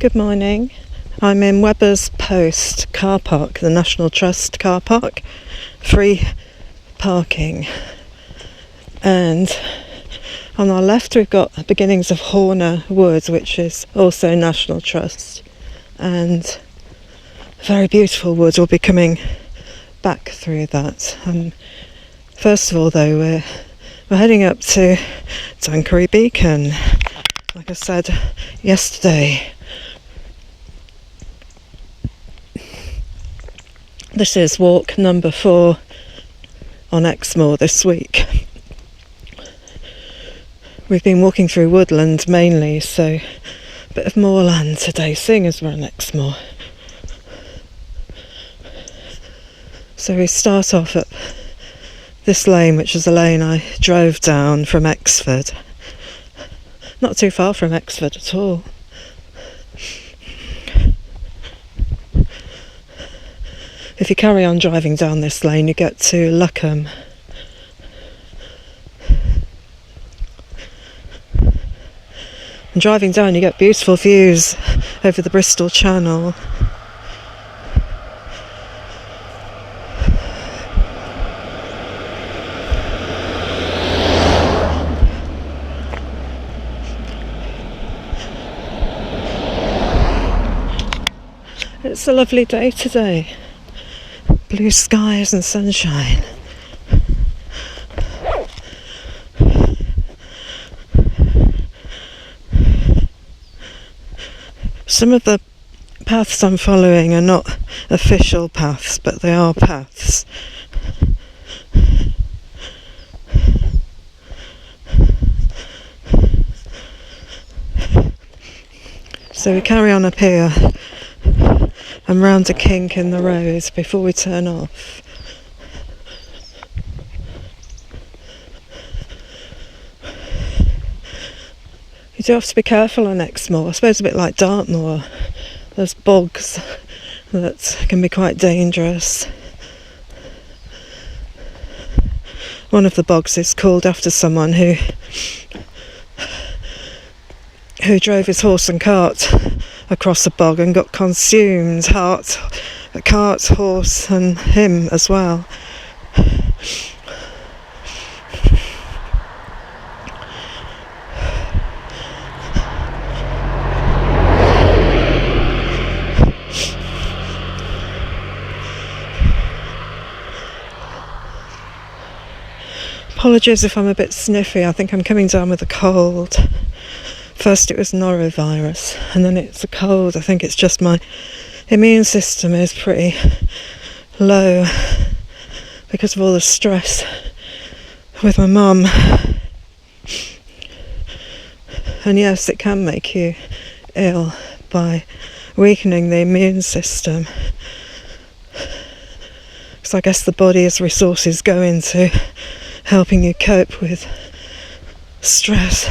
Good morning. I'm in Webber's Post car park, the National Trust car park, free parking. And on our left we've got the beginnings of HORNER Woods, which is also National Trust. And a very beautiful woods. We'll be coming back through that. First of all though, we're heading up to Dunkery Beacon. Like I said yesterday, this is walk number 4 on Exmoor this week. We've been walking through Woodland mainly, so a bit of moorland today, seeing as we're on Exmoor. So we start off at this lane, which is a lane I drove down from Exford. Not too far from Exford at all. If you carry on driving down this lane, you get to Luckham. And driving down, you get beautiful views over the Bristol Channel. It's a lovely day today. Blue skies and sunshine. Some of the paths I'm following are not official paths, but they are paths. So we carry on up here and round a kink in the road before we turn off. You do have to be careful on Exmoor. I suppose a bit like Dartmoor. There's bogs that can be quite dangerous. One of the bogs is called after someone who drove his horse and cart across a bog and got consumed, cart, horse and him as well. Apologies if I'm a bit sniffy. I think I'm coming down with a cold. First it was norovirus and then it's a cold. I think it's just my immune system is pretty low because of all the stress with my mum. And yes, it can make you ill by weakening the immune system. So I guess the body's resources go into helping you cope with stress.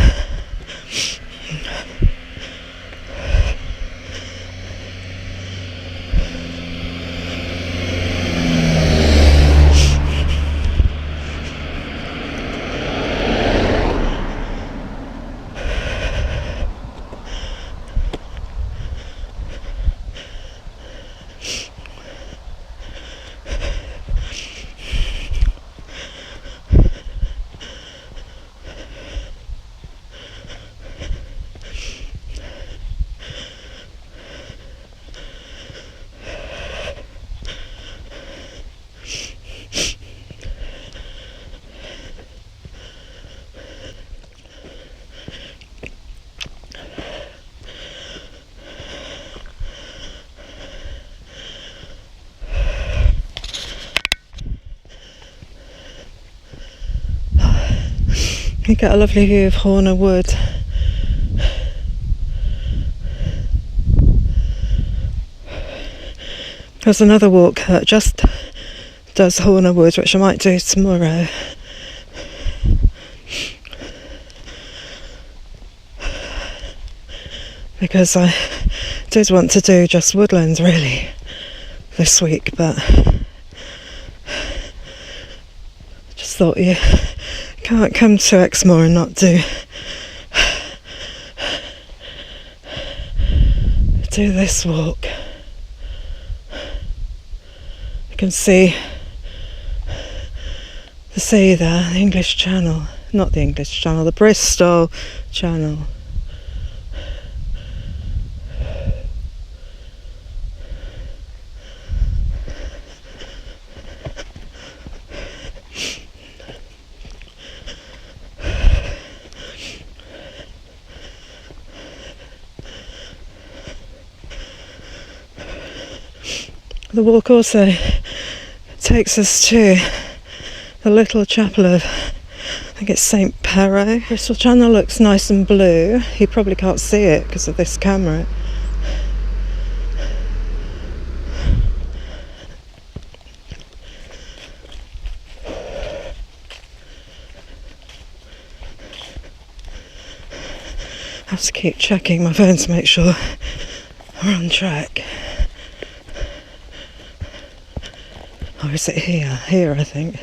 You get a lovely view of HORNER Wood. There's another walk that just does HORNER Wood, which I might do tomorrow. Because I did want to do just Woodland really this week, but just thought you can't come to Exmoor and not do this walk. You can see the sea there, the English Channel. Not the English Channel, the Bristol Channel. The walk also takes us to the little chapel of, I think it's Stoke Pero. Bristol Channel looks nice and blue. You probably can't see it because of this camera. I have to keep checking my phone to make sure we're on track. Or is it here? Here, I think.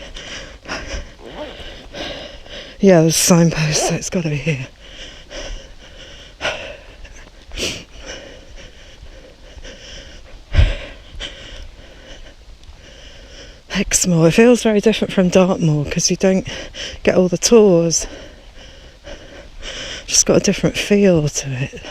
Yeah, there's a signpost, so it's got to be here. Exmoor. It feels very different from Dartmoor because you don't get all the tours. Just got a different feel to it.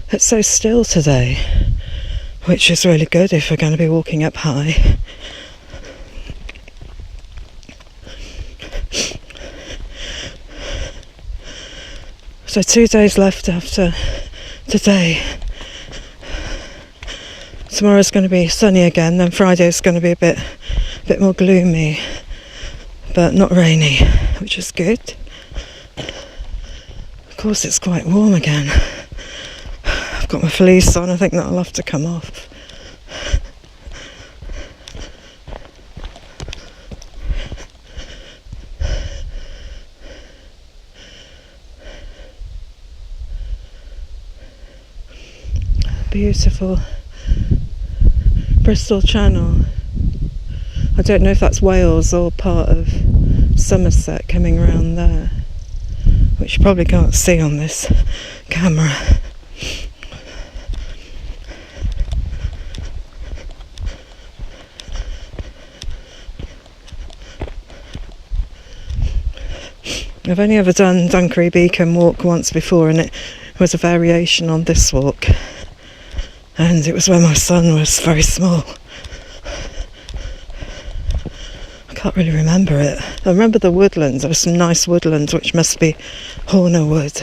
It's so still today, which is really good if we're going to be walking up high. So 2 days left after today. Tomorrow's going to be sunny again, then Friday's going to be a bit more gloomy, but not rainy, which is good. Of course it's quite warm again. I've got my fleece on, I think that'll have to come off. Beautiful Bristol Channel. I don't know if that's Wales or part of Somerset coming round there, which you probably can't see on this camera. I've only ever done Dunkery Beacon walk once before, and it was a variation on this walk, and it was when my son was very small. I can't really remember it. I remember the woodlands. There were some nice woodlands, which must be HORNER wood.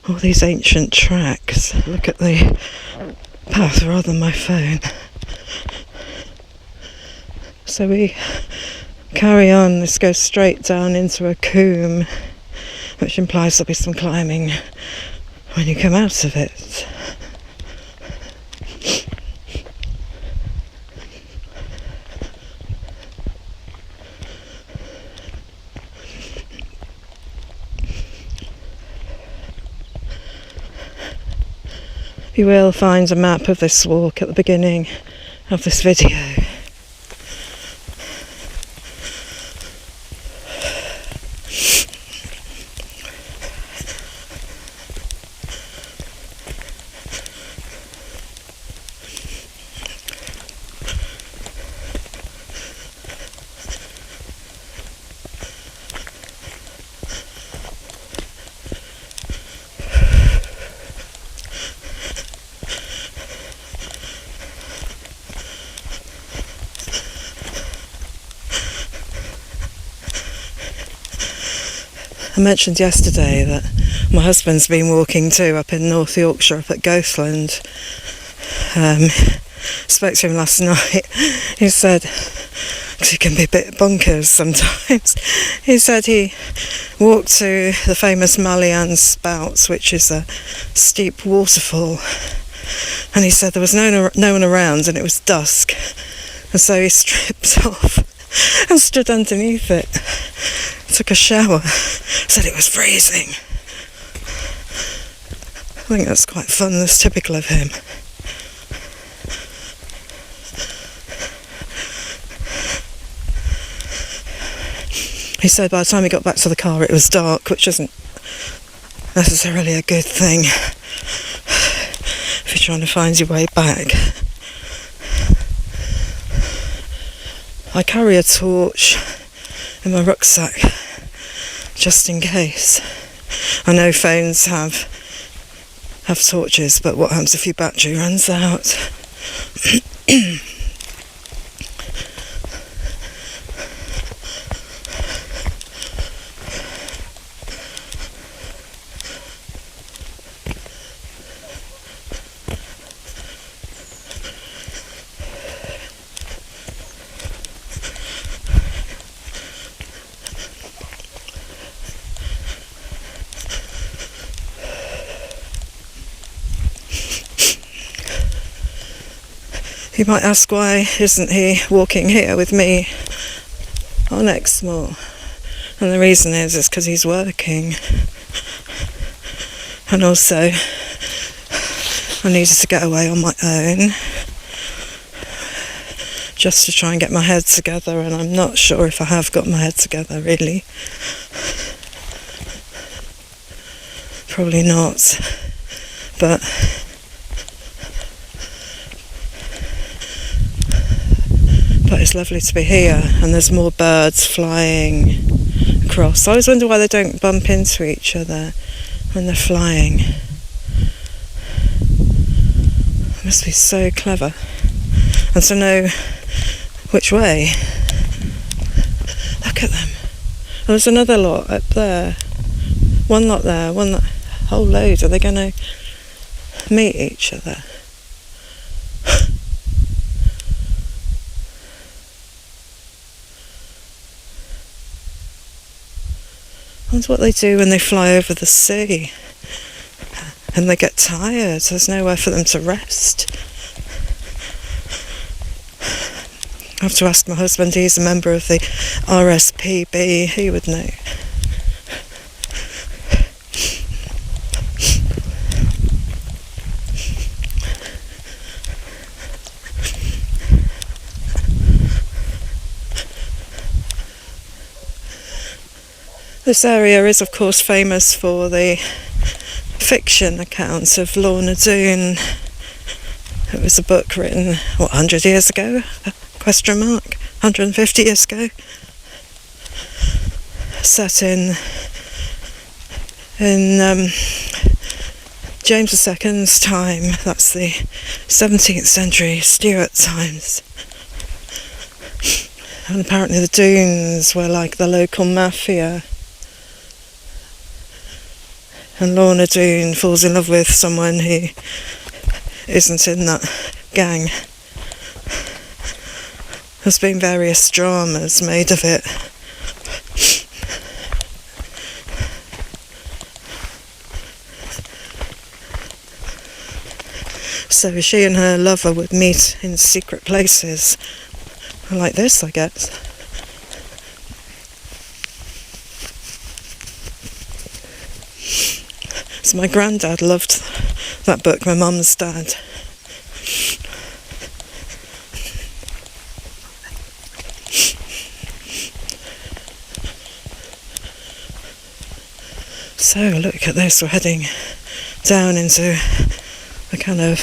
All these ancient tracks. Look at the path rather than my phone. So we carry on. This goes straight down into a coombe, which implies there'll be some climbing when you come out of it. You will find a map of this walk at the beginning of this video. I mentioned yesterday that my husband's been walking too up in North Yorkshire, up at Woodland. Spoke to him last night. He said because he can be a bit bonkers sometimes. He said he walked to the famous Malian Spouts, which is a steep waterfall, and he said there was no one around and it was dusk, and so he stripped off and stood underneath it, took a shower, said it was freezing. I think that's quite fun, that's typical of him. He said by the time he got back to the car it was dark, which isn't necessarily a good thing if you're trying to find your way back. I carry a torch in my rucksack just in case. I know phones have torches, but what happens if your battery runs out? You might ask, why isn't he walking here with me on Exmoor? And the reason is because he's working. And also, I needed to get away on my own, just to try and get my head together, and I'm not sure if I have got my head together, really. Probably not. But it's lovely to be here, and there's more birds flying across. I always wonder why they don't bump into each other when they're flying. They must be so clever, and to know which way. Look at them. Oh, there's another lot up there. One lot there, whole load. Are they going to meet each other? I wonder what they do when they fly over the sea and they get tired. There's nowhere for them to rest. I have to ask my husband, he's a member of the RSPB, he would know. This area is of course famous for the fiction accounts of Lorna Doone. It was a book written, 100 years ago? 150 years ago? Set in James II's time. That's the 17th century, Stuart times. And apparently the Doones were like the local mafia. And Lorna Doone falls in love with someone who isn't in that gang. There's been various dramas made of it. So she and her lover would meet in secret places, like this, I guess. So my granddad loved that book, my mum's dad. So look at this, we're heading down into a kind of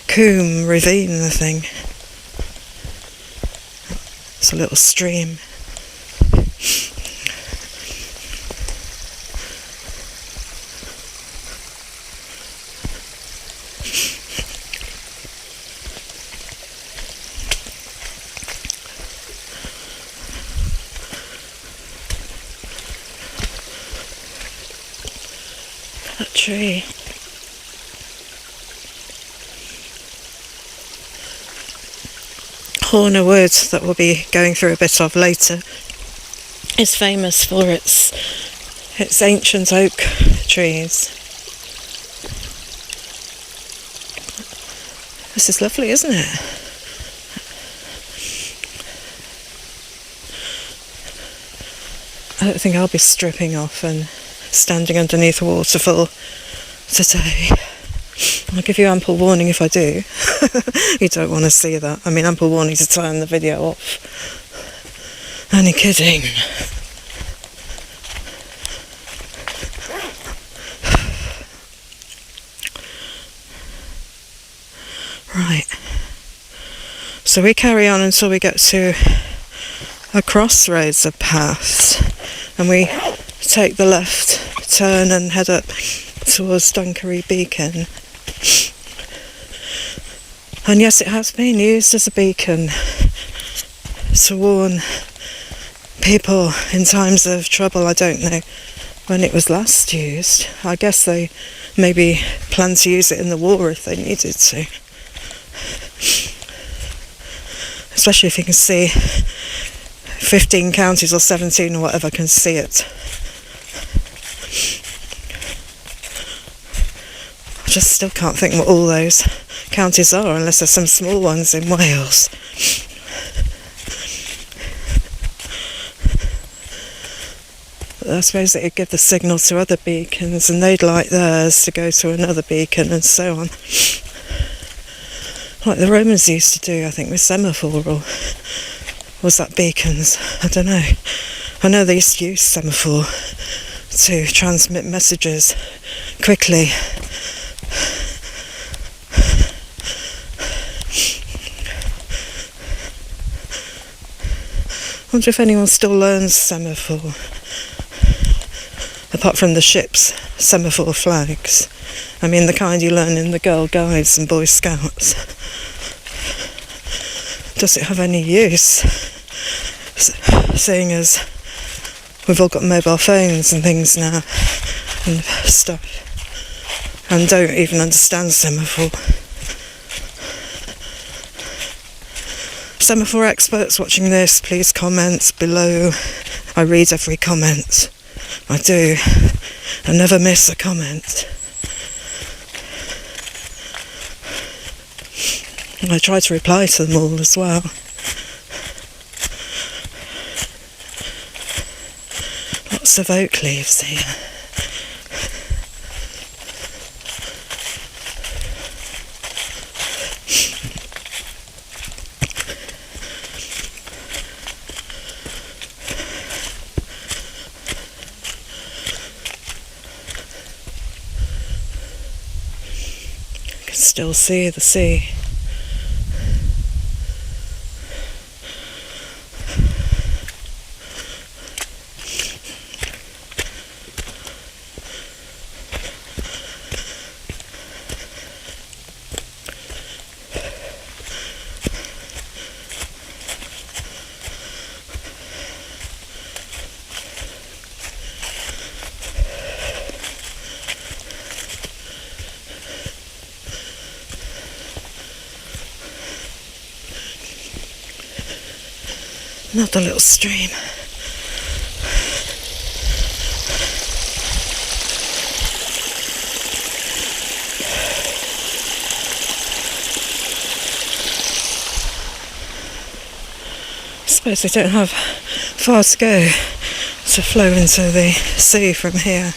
coombe ravine thing. It's a little stream. That tree. HORNER wood that we'll be going through a bit of later is famous for its ancient oak trees. This is lovely, isn't it? I don't think I'll be stripping off and standing underneath a waterfall today. I'll give you ample warning if I do. You don't want to see that. I mean, ample warning to turn the video off. Only kidding. Right. So we carry on until we get to a crossroads of paths, and we take the left turn and head up towards Dunkery Beacon. And yes, it has been used as a beacon to warn people in times of trouble. I don't know when it was last used. I guess they maybe planned to use it in the war if they needed to. Especially if you can see 15 counties or 17 or whatever can see it. I just still can't think what all those counties are unless there's some small ones in Wales. But I suppose it would give the signal to other beacons and they'd like theirs to go to another beacon and so on. Like the Romans used to do, I think, with semaphore, or was that beacons? I don't know. I know they used to use semaphore to transmit messages quickly. I wonder if anyone still learns semaphore, apart from the ship's semaphore flags. I mean the kind you learn in the Girl Guides and Boy Scouts. Does it have any use? Seeing as we've all got mobile phones and things now and stuff, and don't even understand semaphore. Semaphore experts watching this, please comment below. I read every comment. I do. I never miss a comment. And I try to reply to them all as well. Lots of oak leaves here. You can still see the sea. Another little stream. I suppose they don't have far to go to flow into the sea from here.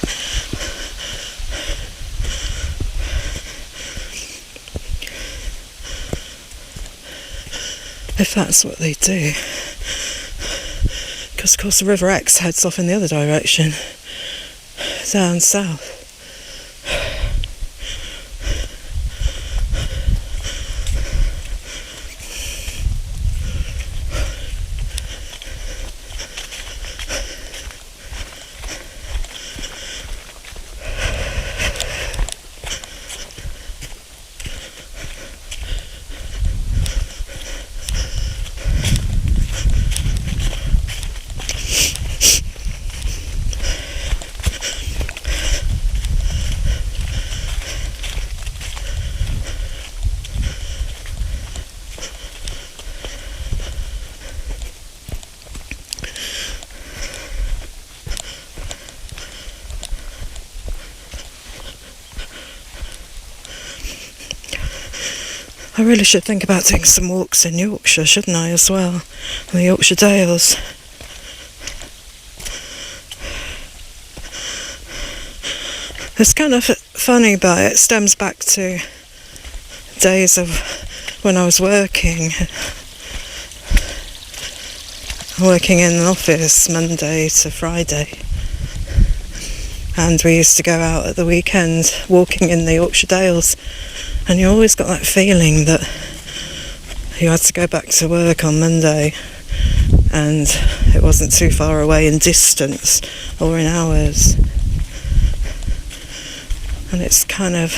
If that's what they do. Because of course the River Exe heads off in the other direction, down south. I really should think about doing some walks in Yorkshire, shouldn't I, as well? The Yorkshire Dales. It's kind of funny, but it stems back to days of when I was working in an office Monday to Friday, and we used to go out at the weekend walking in the Yorkshire Dales, and you always got that feeling that you had to go back to work on Monday and it wasn't too far away in distance or in hours. And it's kind of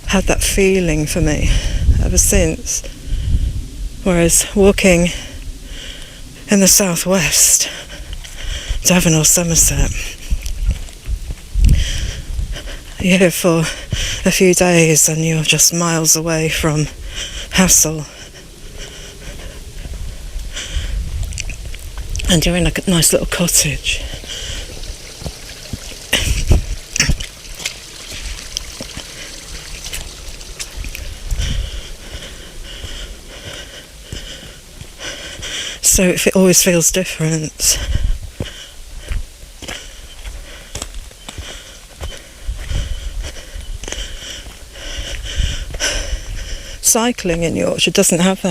had that feeling for me ever since. Whereas walking in the southwest, Devon or Somerset, you're here for a few days and you're just miles away from hassle. And you're in a nice little cottage. So it always feels different. Cycling in Yorkshire doesn't have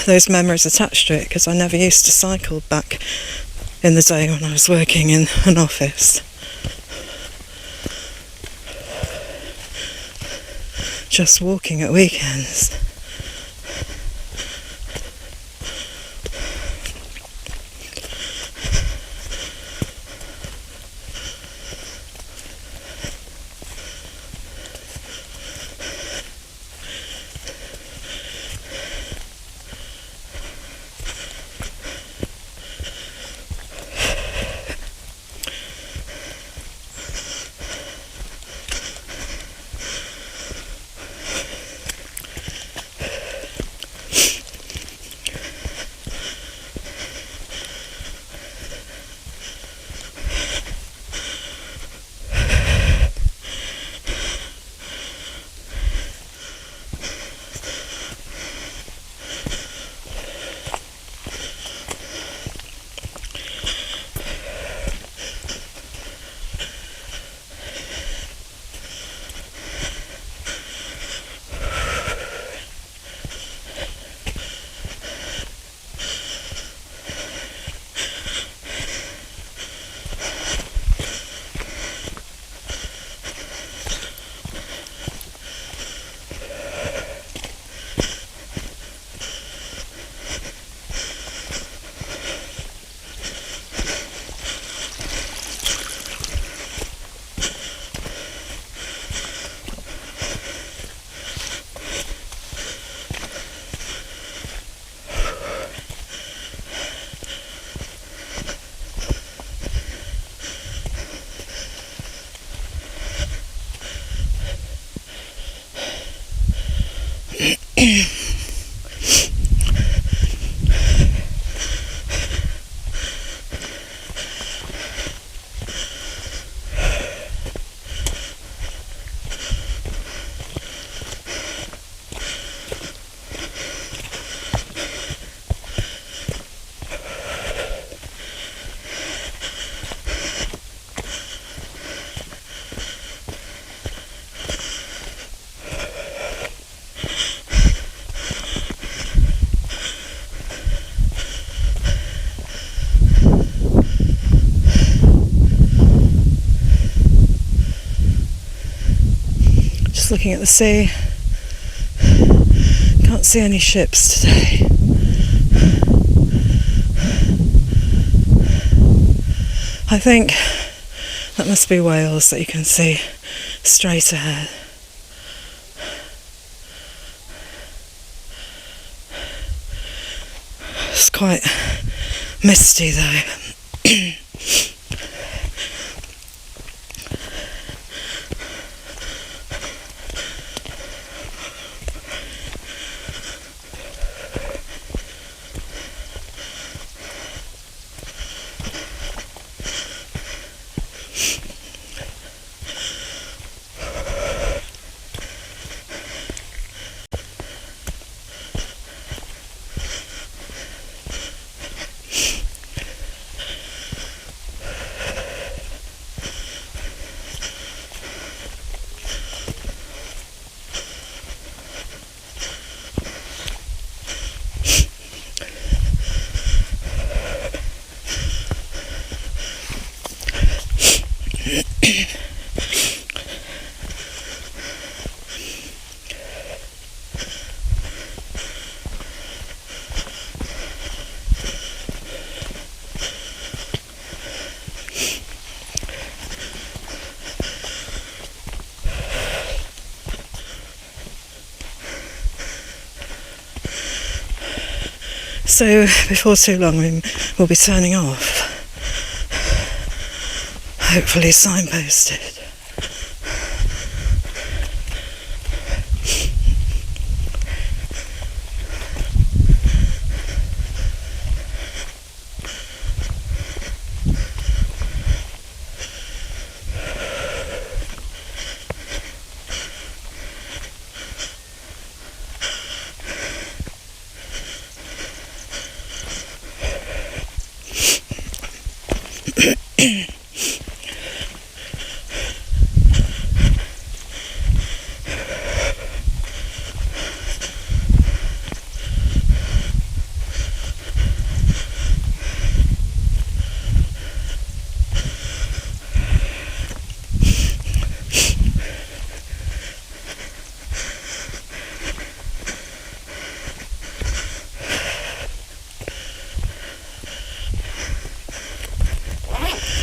those memories attached to it, because I never used to cycle back in the day when I was working in an office. Just walking at weekends. Looking at the sea, can't see any ships today. I think that must be Wales that you can see straight ahead. It's quite misty though. So before too long we'll be turning off. Hopefully signposted.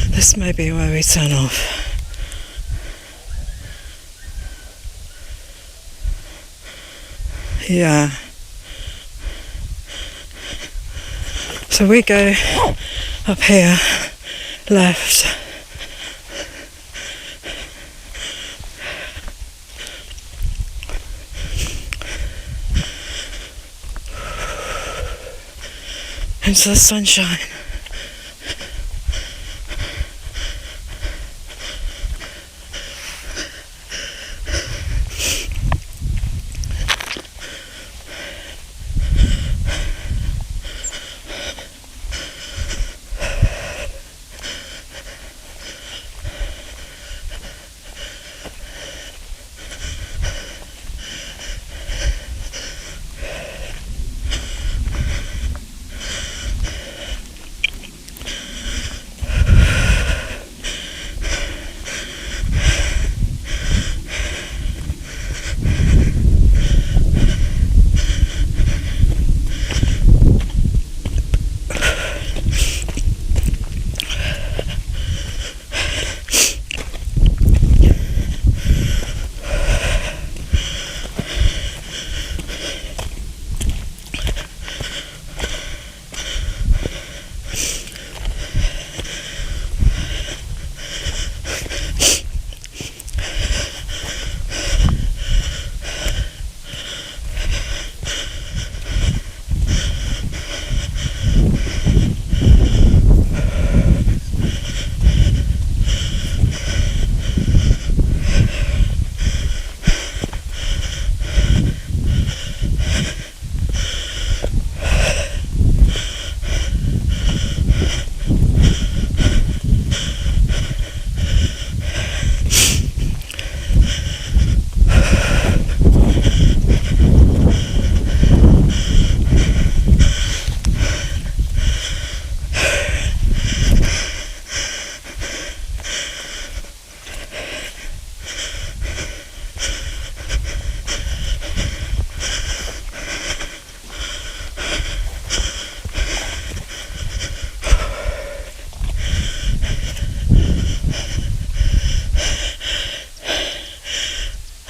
This may be where we turn off. Yeah. So we go up here, left. Into the sunshine.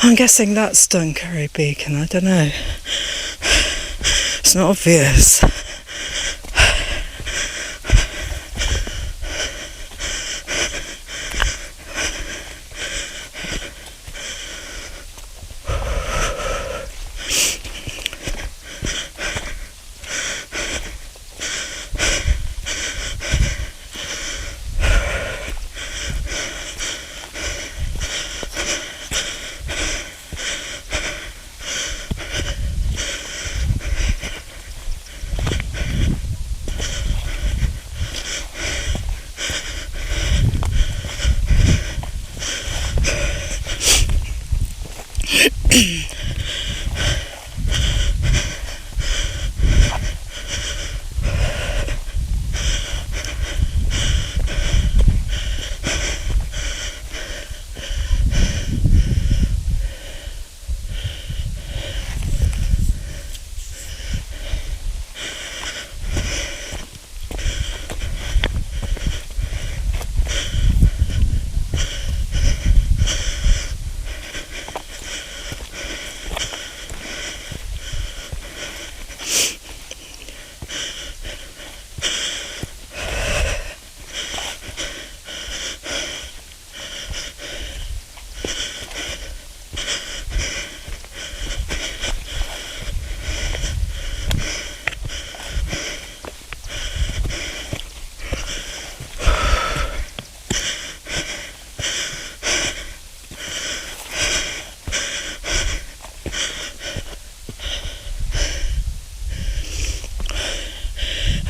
I'm guessing that's Dunkery Beacon, I don't know. It's not obvious.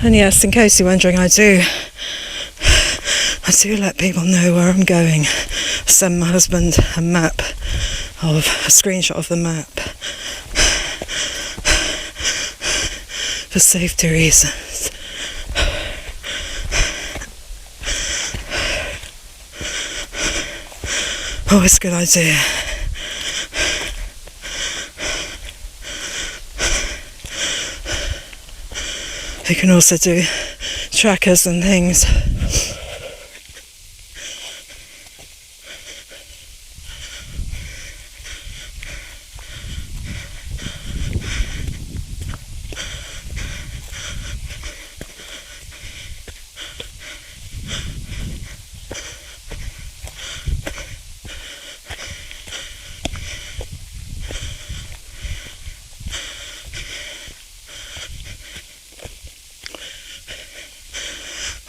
And yes, in case you're wondering, I do let people know where I'm going. Send my husband a screenshot of the map for safety reasons. Always a good idea. You can also do trackers and things.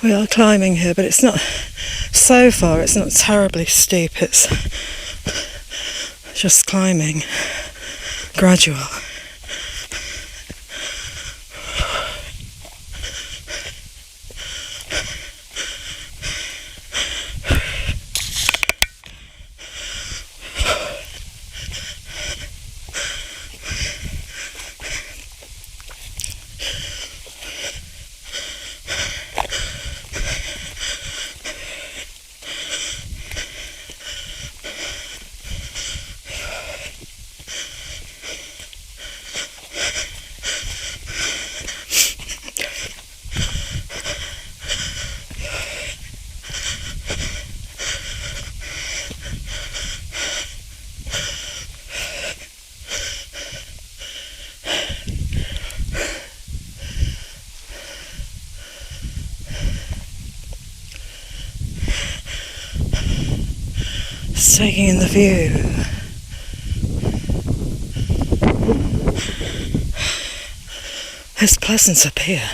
We are climbing here, but it's not so far, it's not terribly steep, it's just climbing, gradual. Just taking in the view. It's pleasant up here.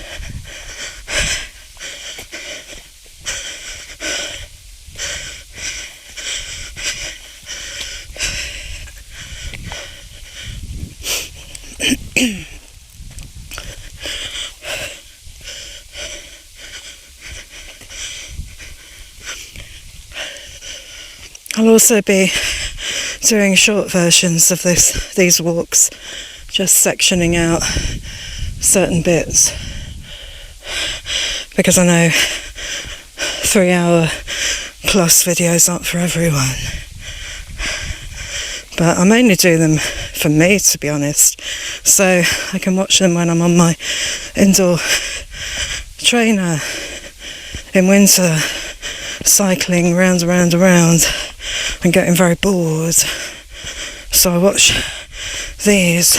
I'll also be doing short versions of these walks, just sectioning out certain bits, because I know 3-hour plus videos aren't for everyone. But I mainly do them for me, to be honest, so I can watch them when I'm on my indoor trainer in winter, cycling round and getting very bored. So I watch these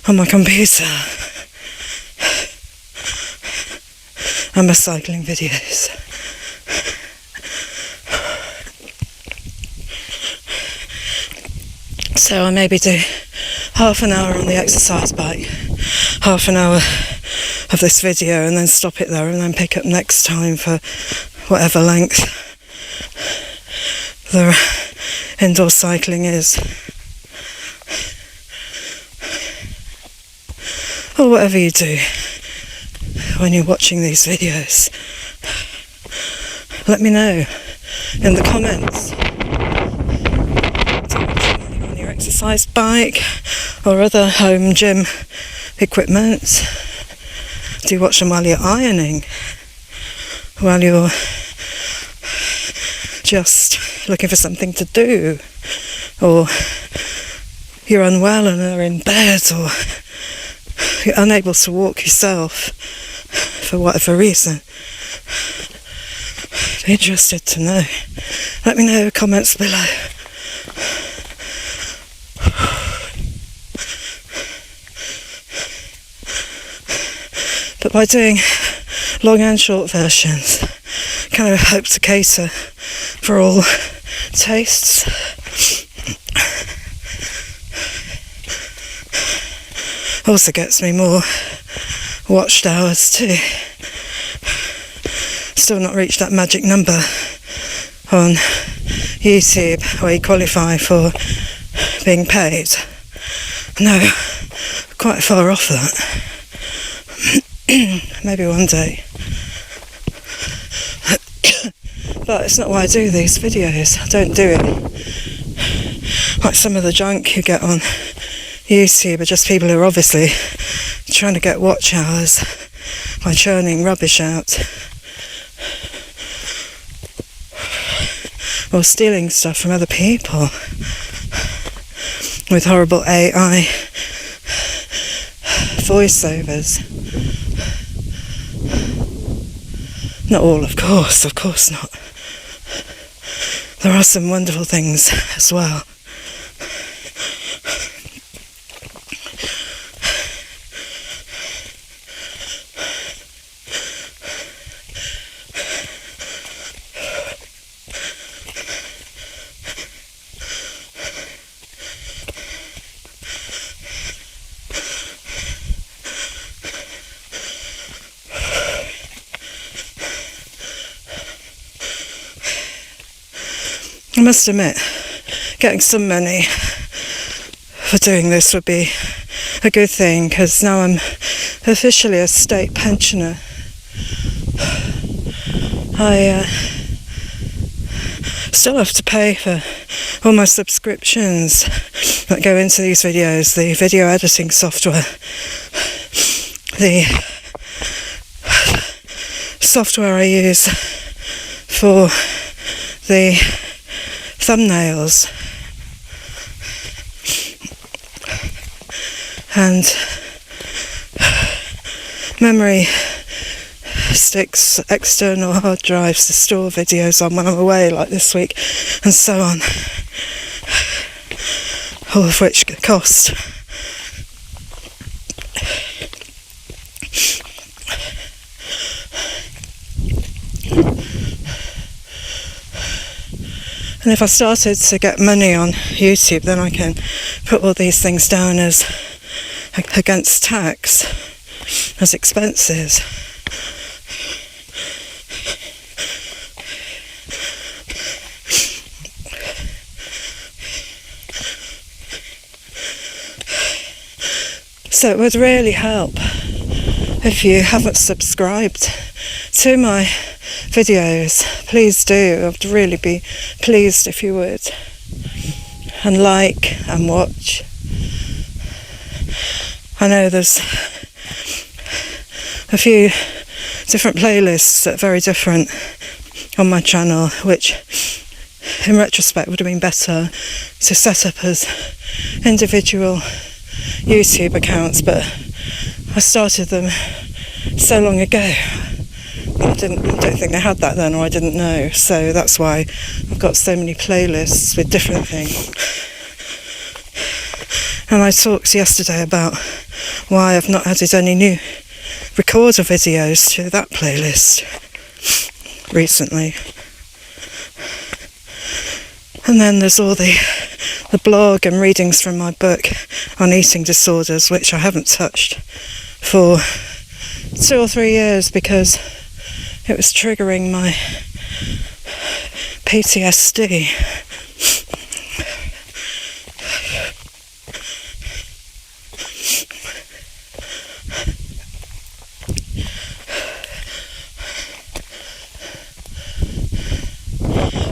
on my computer and my cycling videos. So I maybe do half an hour on the exercise bike, half an hour of this video, and then stop it there and then pick up next time for whatever length the indoor cycling is, or whatever you do when you're watching these videos. Let me know in the comments. On your exercise bike or other home gym equipment. Do you watch them while you're ironing? While you're just looking for something to do? Or you're unwell and are in bed, or you're unable to walk yourself for whatever reason? Be interested to know. Let me know in the comments below. But by doing long and short versions, kind of hope to cater for all tastes. Also gets me more watched hours too. Still not reached that magic number on YouTube where you qualify for being paid. No, quite far off that. Maybe one day. But it's not why I do these videos. I don't do it like some of the junk you get on YouTube are just people who are obviously trying to get watch hours by churning rubbish out or stealing stuff from other people with horrible AI voiceovers. Not all, of course not. There are some wonderful things as well. I must admit, getting some money for doing this would be a good thing, because now I'm officially a state pensioner. I still have to pay for all my subscriptions that go into these videos, the video editing software, the software I use for the thumbnails, and memory sticks, external hard drives to store videos on when I'm away, like this week, and so on, all of which cost. And if I started to get money on YouTube, then I can put all these things down as against tax, as expenses. So it would really help if you haven't subscribed to my videos. Please do. I'd really be pleased if you would. And like and watch. I know there's a few different playlists that are very different on my channel, which in retrospect would have been better to set up as individual YouTube accounts, but I started them so long ago. I don't think they had that then, or I didn't know, so that's why I've got so many playlists with different things. And I talked yesterday about why I've not added any new recorder videos to that playlist recently. And then there's all the blog and readings from my book on eating disorders, which I haven't touched for 2 or 3 years because it was triggering my PTSD.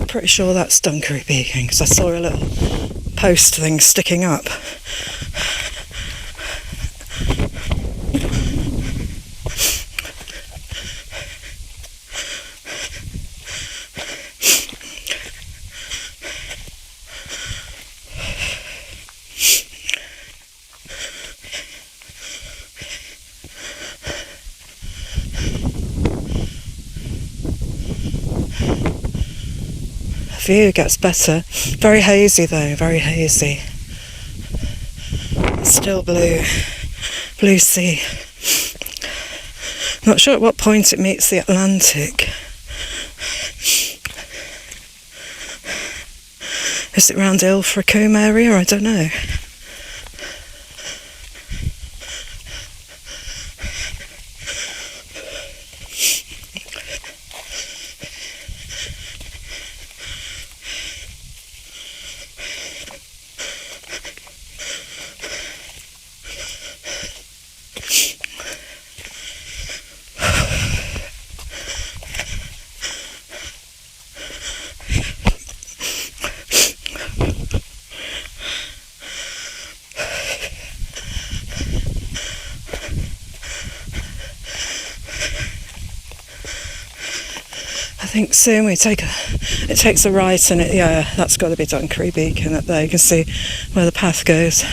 Pretty sure that's Dunkery Beacon, because I saw a little post thing sticking up. View gets better. Very hazy though, very hazy. Still blue sea. Not sure at what point it meets the Atlantic. Is it round Ilfracombe area? I don't know. think soon it takes a right, and that's got to be Dunkery Beacon up there. You can see where the path goes.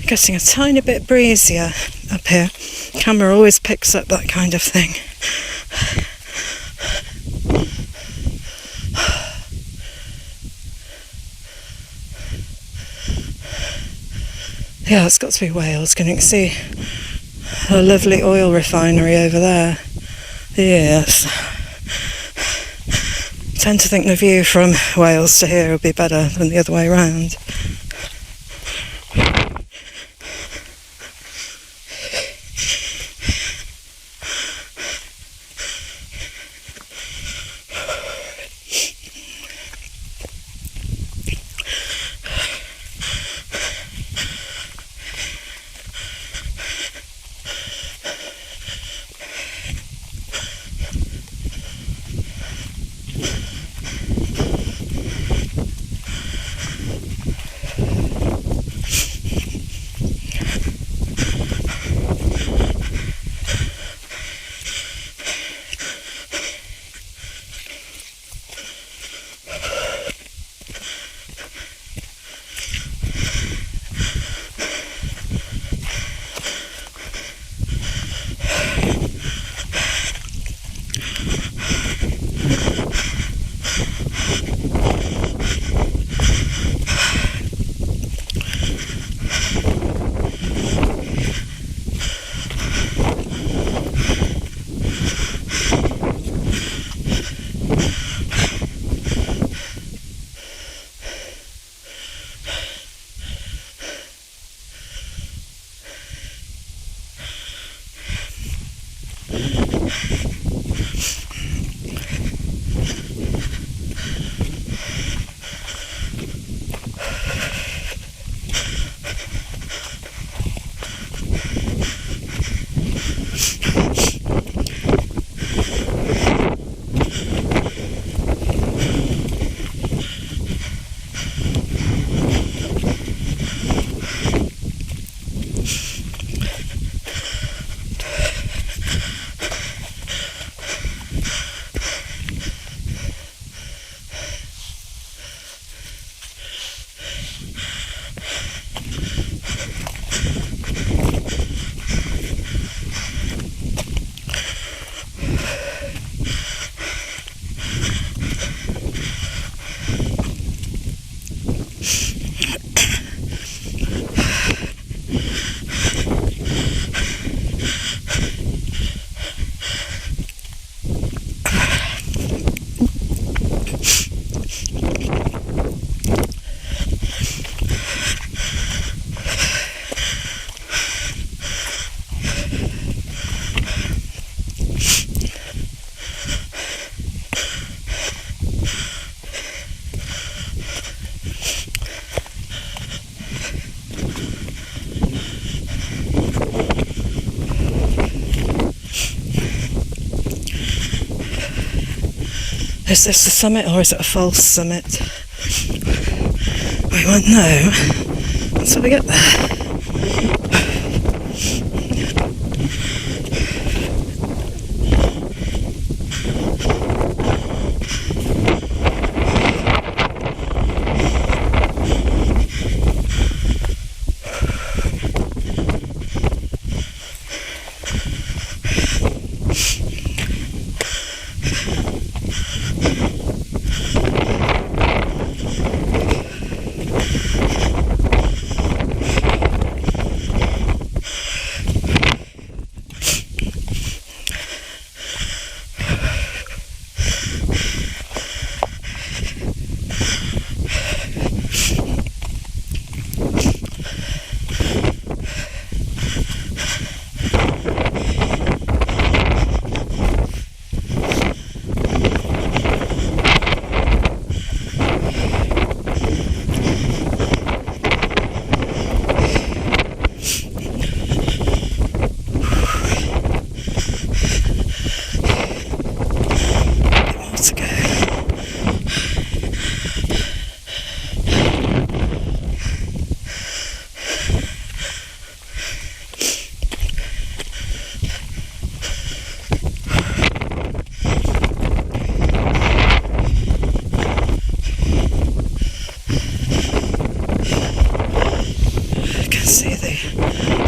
Getting a tiny bit breezier up here. Camera always picks up that kind of thing. Yeah, it's got to be Wales. Can you see a lovely oil refinery over there? Yes. I tend to think the view from Wales to here would be better than the other way around. Is this the summit or is it a false summit? We won't know until we get there.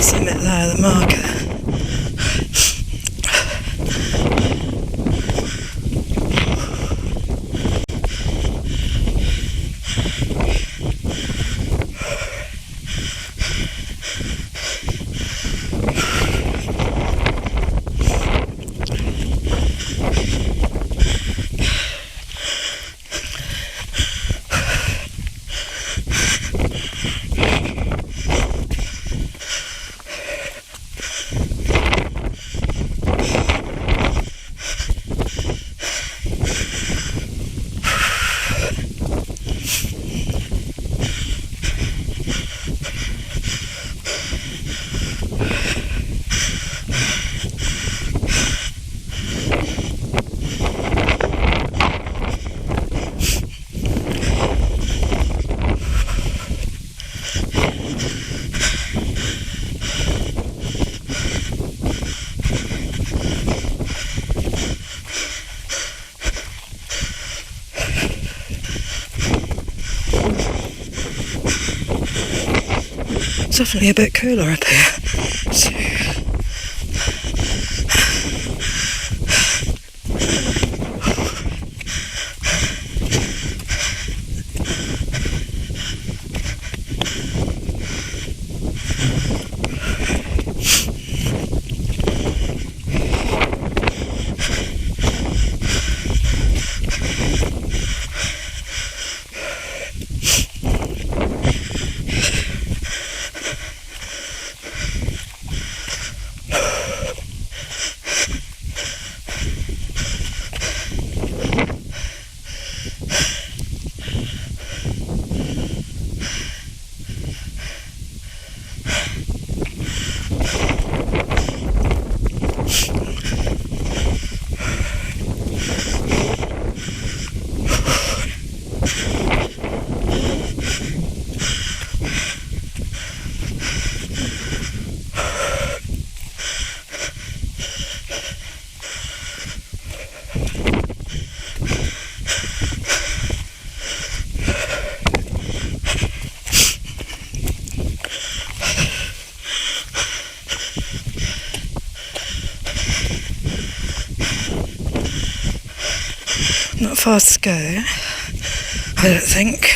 summit there, the marker. It's definitely a bit cooler up here. So, not far to go, I don't think.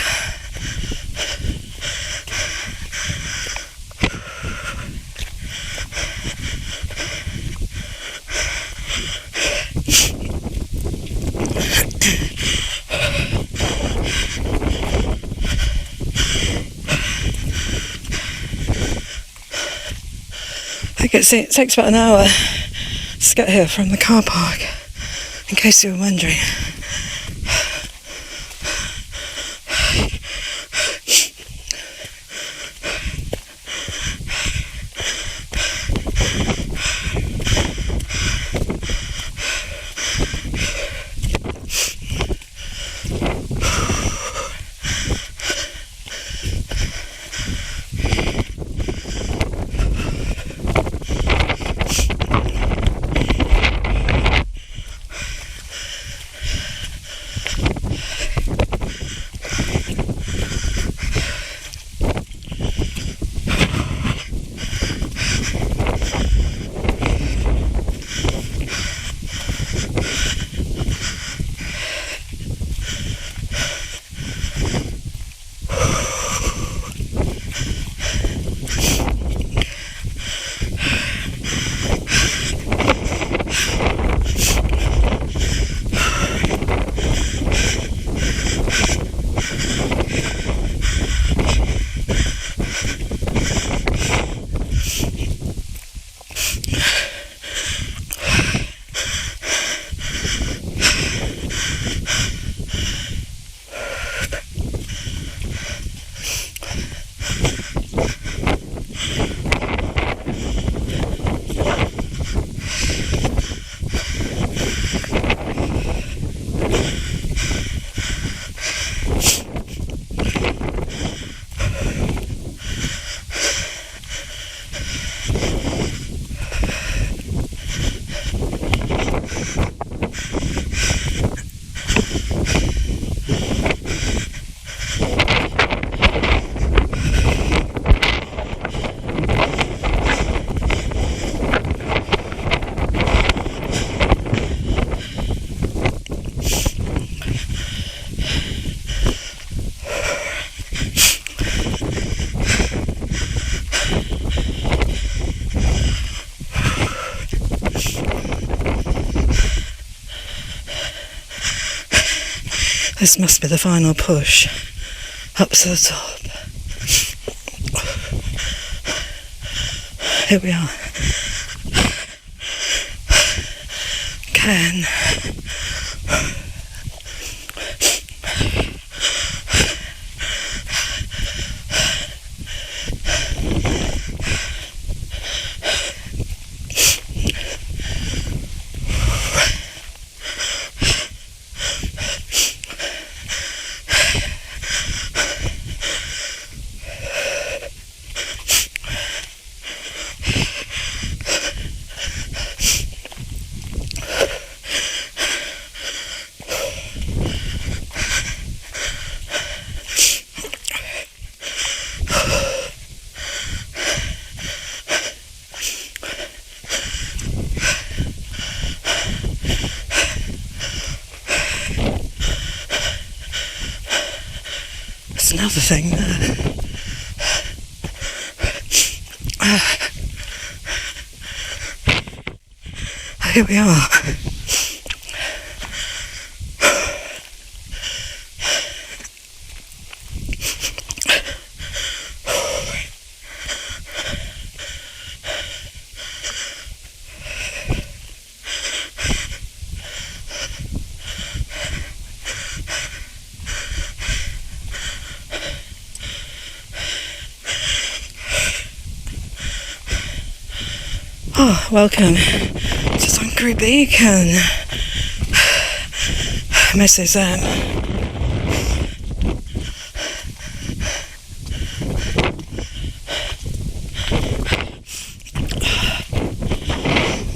I think it takes about an hour to get here from the car park, in case you were wondering. This must be the final push up to the top. Here we are. Ken. There's another thing there. Here we are. Oh, welcome to Dunkery Beacon, Mrs. M.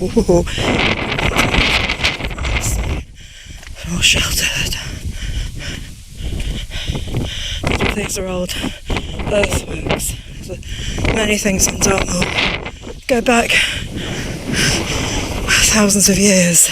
Ooh. All sheltered. These are old earthworks. Many things on Dartmoor go back thousands of years.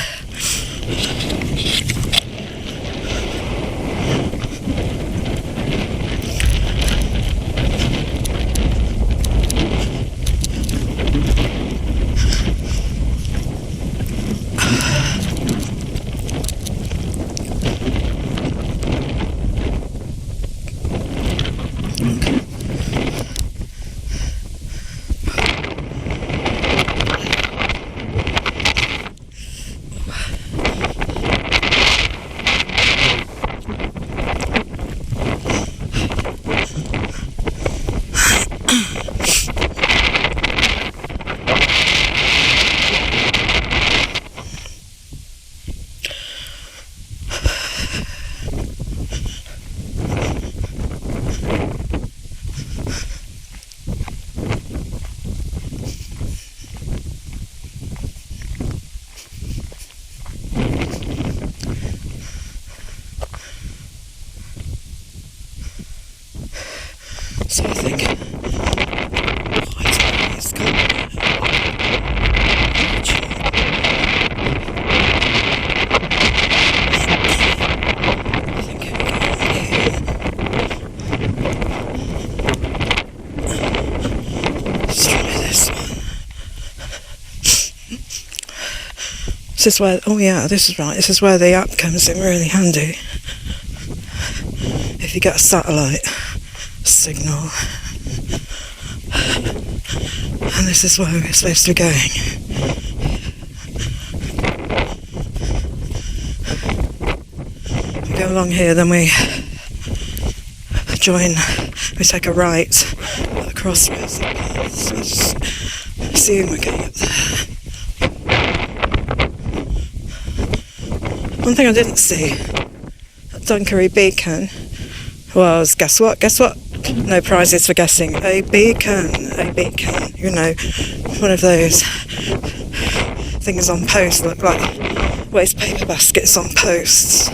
So I think it's got let's try this one. This is where, oh yeah, this is right, this is where the app comes in really handy. If you get a satellite signal, and this is where we're supposed to be going. We go along here, then we take a right at the crossroads. So I just assume we're going up there. One thing I didn't see at Dunkery Beacon was, guess what? No prizes for guessing. A beacon, you know, one of those things on posts, look like waste paper baskets on posts.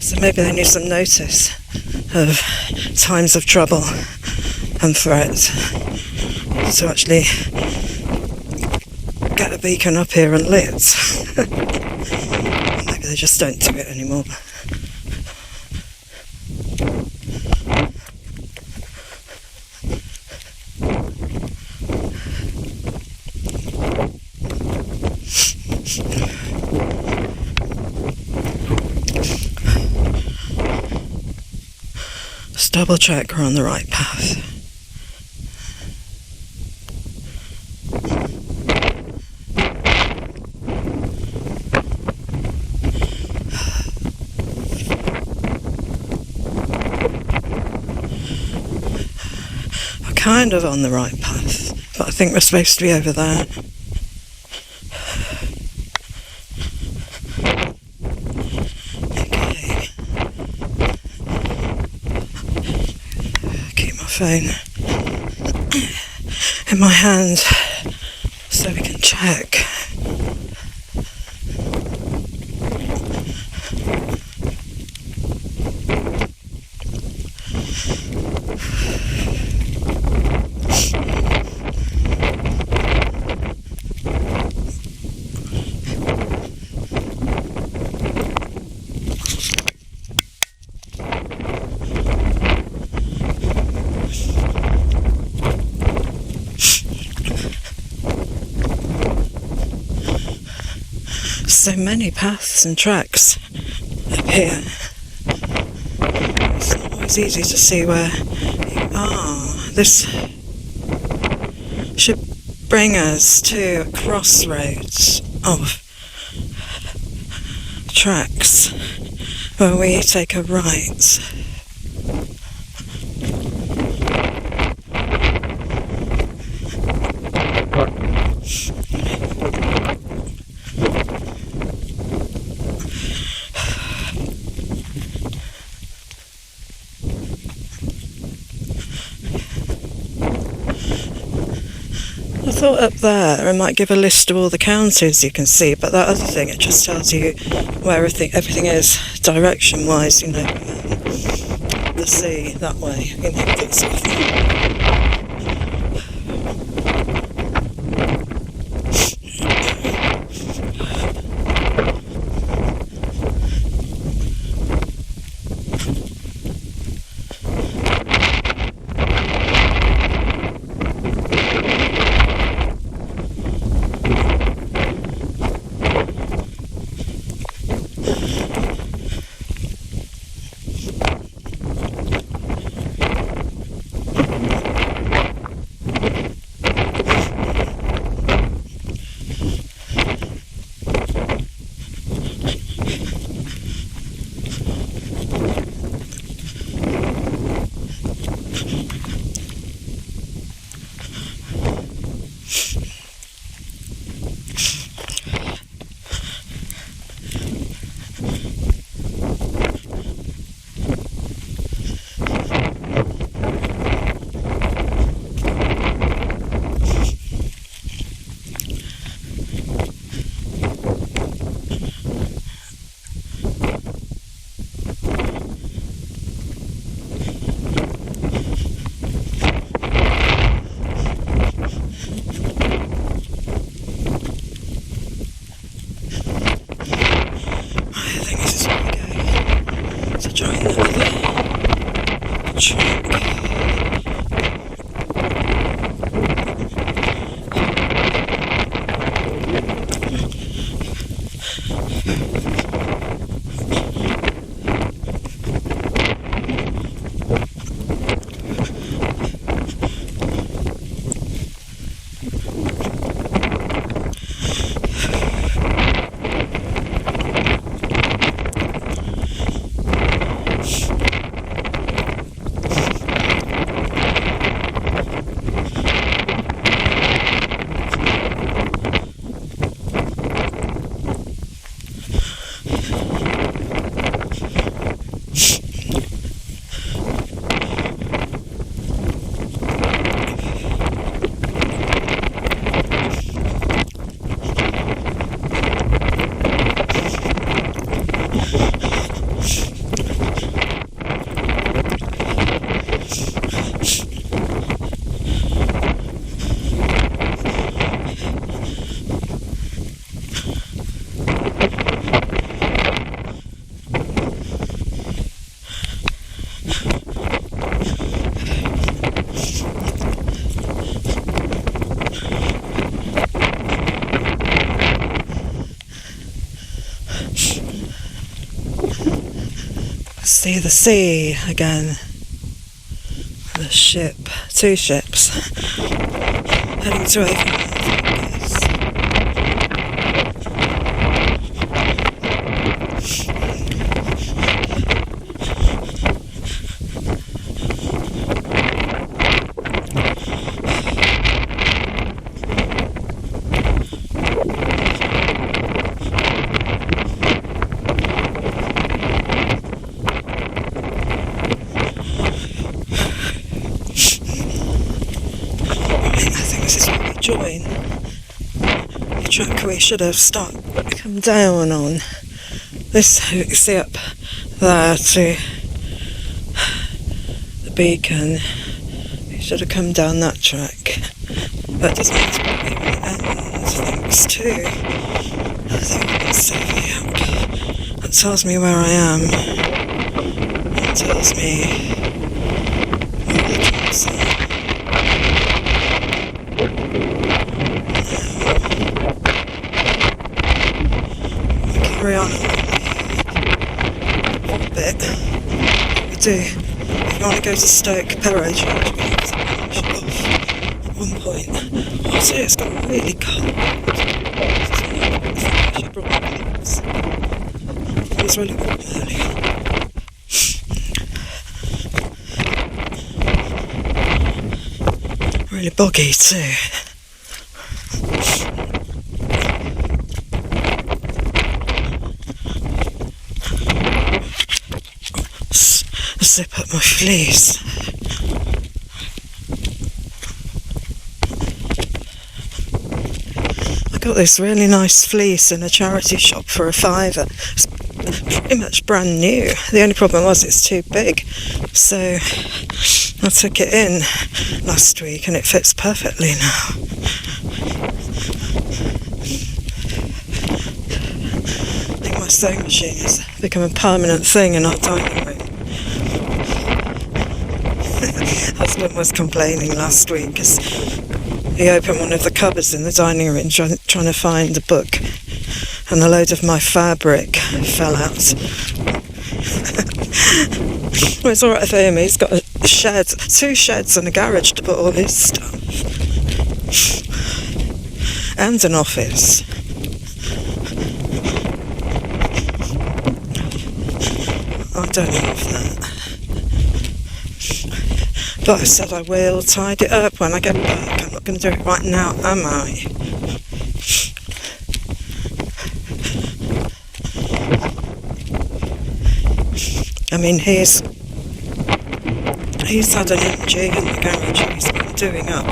So maybe they need some notice of times of trouble and threat to actually get a beacon up here and lit. Maybe they just don't do it anymore. double check we're on the right path. We're kind of on the right path, but I think we're supposed to be over there. Phone in my hand so we can check. So many paths and tracks up here. It's not always easy to see where you are. This should bring us to a crossroads of tracks where we take a right. I thought up there it might give a list of all the counties you can see, but that other thing, it just tells you where everything is direction-wise, you know, the sea that way, you know, that sort of thing. See the sea again. two ships, heading to Avon. Join the track we should have come down on. This, you can see up there to the beacon. We should have come down that track. That doesn't mean to be where it ends, thanks to I think it's survey up. That tells me where I am. That tells me where the tracks are. Carry on a bit. We do. If you want to go to Stoke Pero Church, we have to finish it off at one point. Also, it's got really cold. It was really warm earlier. Really boggy too. Zip up my fleece. I got this really nice fleece in a charity shop for £5. It's pretty much brand new. The only problem was it's too big, so I took it in last week and it fits perfectly now. I think my sewing machine has become a permanent thing in our dining room. Husband was complaining last week because he opened one of the cupboards in the dining room trying to find a book, and a load of my fabric fell out. Well, it's alright for him, he's got a shed, 2 sheds and a garage to put all his stuff, and an office. I don't have that. But I said I will tidy it up when I get back. I'm not going to do it right now, am I? I mean, he's had an MG in the garage he's been doing up,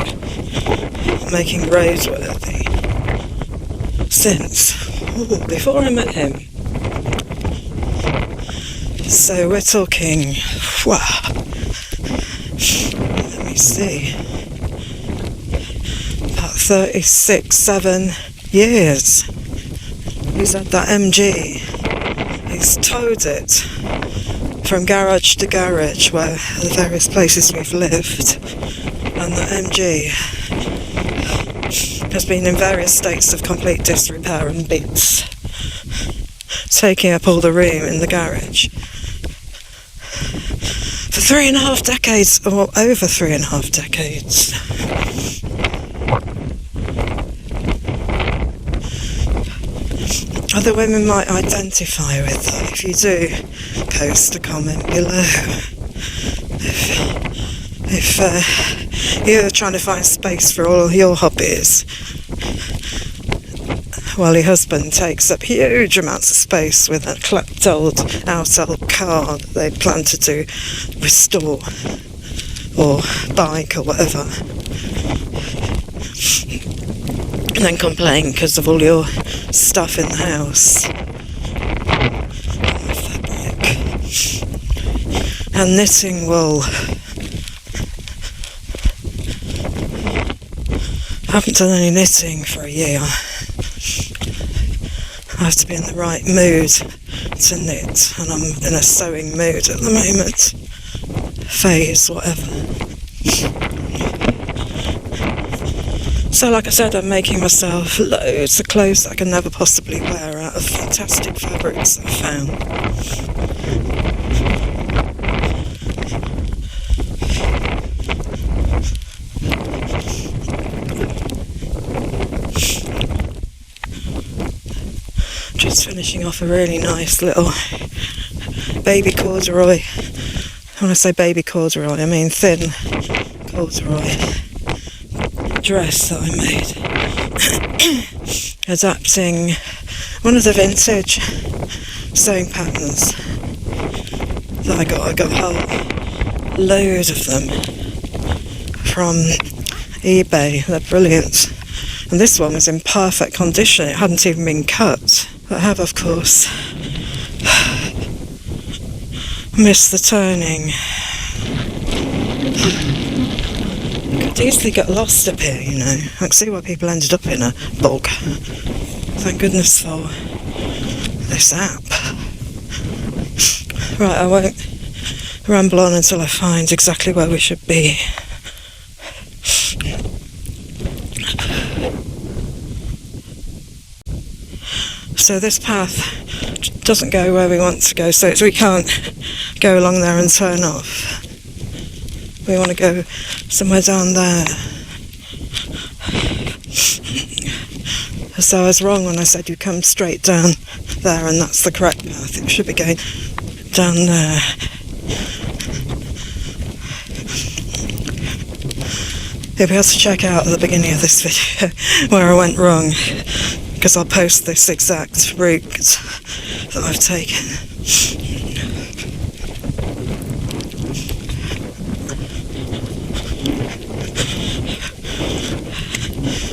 making roadworthy since before I met him. So we're talking, wow. Let me see, about 7 years he's had that MG. He's towed it from garage to garage, where the various places we've lived, and the MG has been in various states of complete disrepair and bits, taking up all the room in the garage. For 3.5 decades, or over 3.5 decades. Other women might identify with that. If you do, post a comment below. If you're trying to find space for all your hobbies, while your husband takes up huge amounts of space with a clapped old old car that they plan to restore or bike or whatever, and then complain because of all your stuff in the house, fabric and knitting wool. I haven't done any knitting for a year. I have to be in the right mood to knit, and I'm in a sewing mood at the moment. Phase, whatever. So like I said, I'm making myself loads of clothes that I can never possibly wear out of fantastic fabrics I found. Just finishing off a really nice little baby corduroy. When I say baby corduroy, I mean thin corduroy dress that I made. Adapting one of the vintage sewing patterns that I got. I got a whole load of them from eBay. They're brilliant. And this one was in perfect condition. It hadn't even been cut. I have, of course, missed the turning. I could easily get lost up here, you know. I can see why people ended up in a bog. Thank goodness for this app. Right, I won't ramble on until I find exactly where we should be. So this path doesn't go where we want to go, so we can't go along there and turn off. We want to go somewhere down there. So I was wrong when I said you come straight down there and that's the correct path. It should be going down there. You'll be able to check out at the beginning of this video where I went wrong, because I'll post this exact route that I've taken.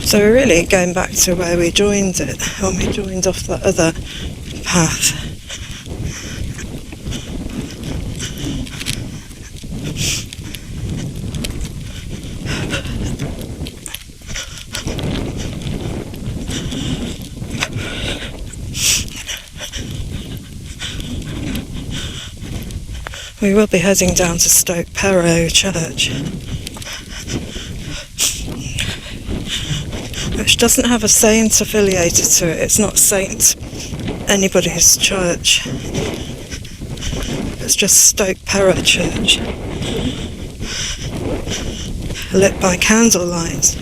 So we're really going back to where we joined it, when we joined off that other path. We will be heading down to Stoke Pero Church, which doesn't have a saint affiliated to it. It's not Saint anybody's church. It's just Stoke Pero Church, lit by candlelight.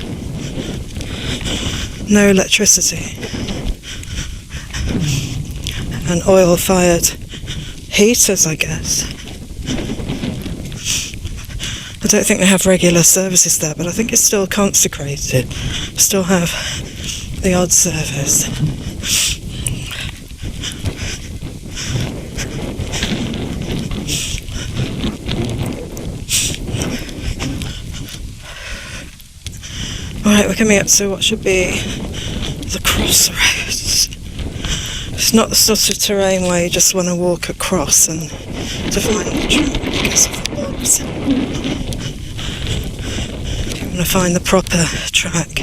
No electricity. And oil-fired heaters, I guess. I don't think they have regular services there, but I think it's still consecrated. Still have the odd service. Right, we're coming up to what should be the crossroads. It's not the sort of terrain where you just want to walk across and to find the track because of the bogs. You want to find the proper track.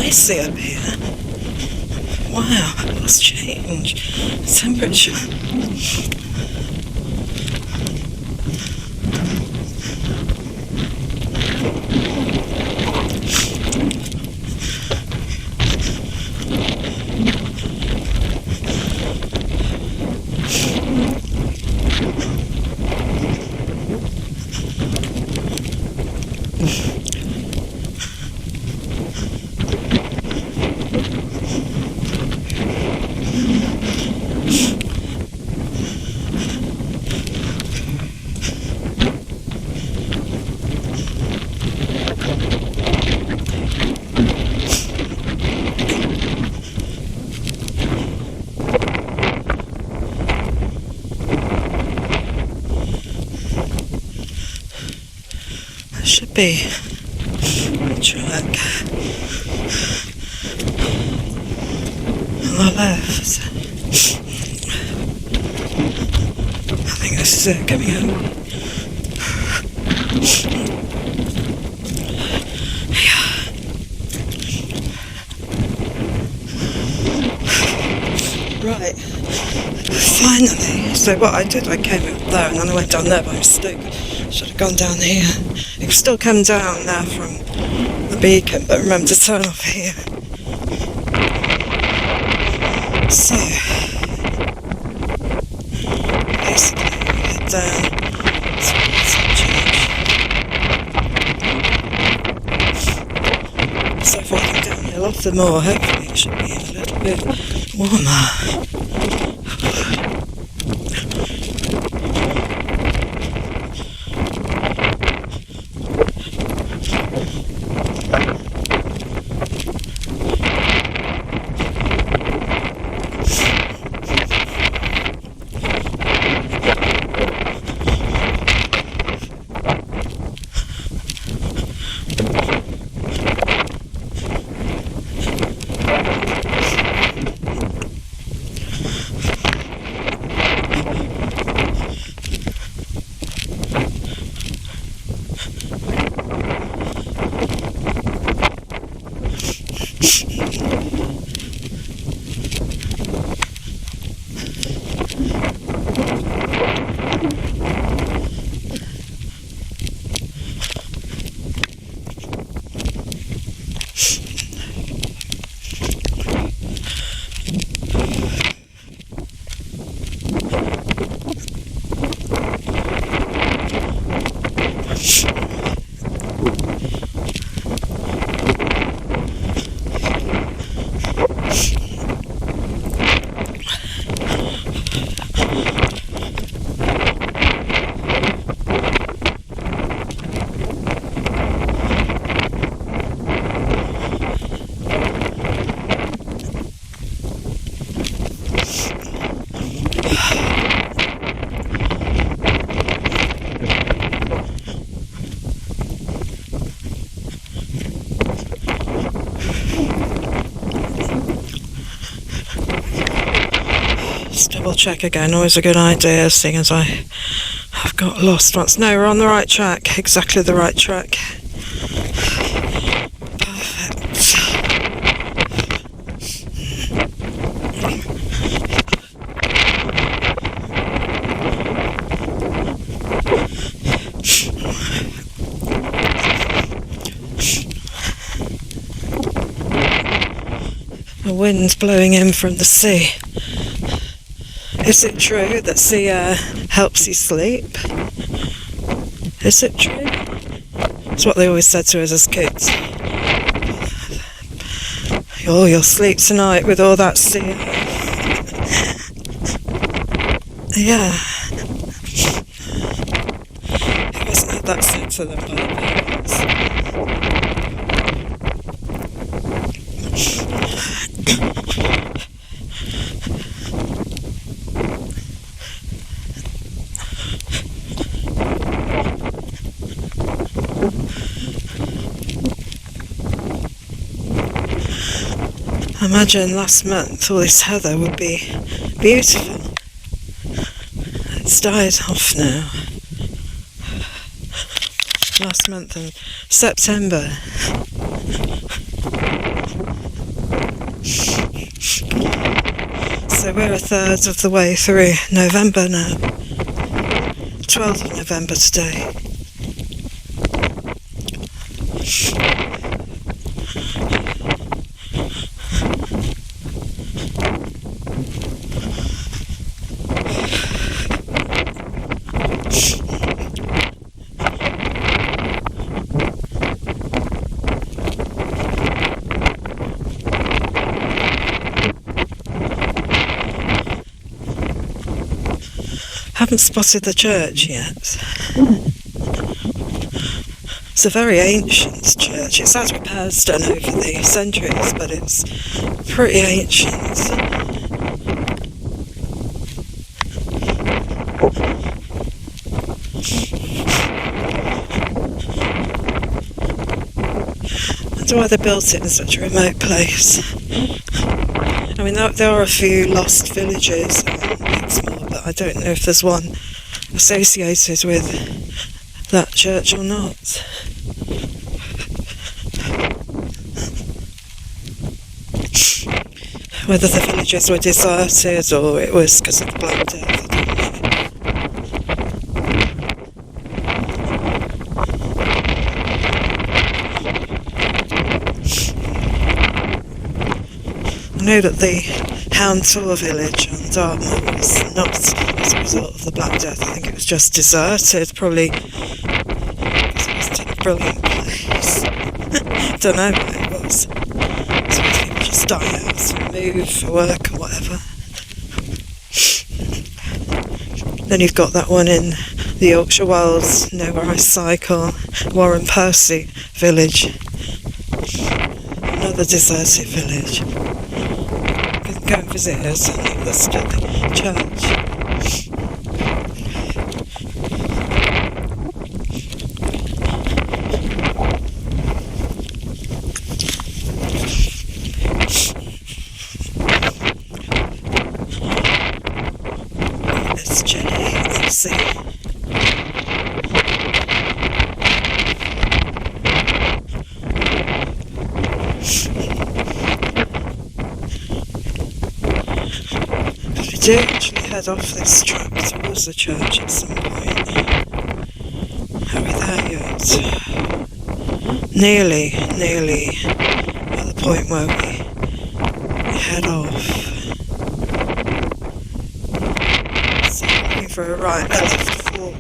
Icy up here. Wow, what's changed? Temperature. Should be a track on the left. I think this is it, coming out. Right, finally. So what I did, I came up there and then I went down there by mistake. Should have gone down here. You can still come down there from the beacon, but remember to turn off here. So, basically we head down towards the church. So if I can downhill off the moor, hopefully it should be a little bit warmer. Double check again, always a good idea, seeing as I have got lost once. No, we're on the right track, exactly the right track. Perfect. The wind's blowing in from the sea. Is it true that sea air helps you sleep? Is it true? It's what they always said to us as kids. Oh, you'll sleep tonight with all that sea air. Yeah. It wasn't had that said to them by the parents. Imagine last month all this heather would be beautiful. It's died off now. Last month in September. So we're a third of the way through November now. 12th of November today. Haven't spotted the church yet. It's a very ancient church. It's had repairs done over the centuries, but it's pretty ancient. I wonder why they built it in such a remote place. I mean, there are a few lost villages in Exmoor, but I don't know if there's one associated with that church or not. Whether the villages were deserted or it was because of the Black Death, I don't know. I know that the Houndtor village on Dartmoor was not as a result of the Black Death. I think it was just deserted, probably because it was in a brilliant place. Don't know what it was. Suppose people just die out and move for work or whatever. Then you've got that one in the Yorkshire Wilds, near where I cycle, Warren Percy village. Another deserted village. You can go and visit it, I think there's still the church. It's Jenny, let's see. We do actually head off this track towards the church at some point. Are we there yet? Nearly at the point where we head off. So looking for a right, a left fork.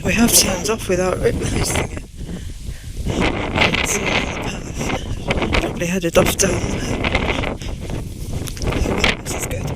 We have turned off without realising it. Can't see the path. Probably headed off down there. Oh well, this is good.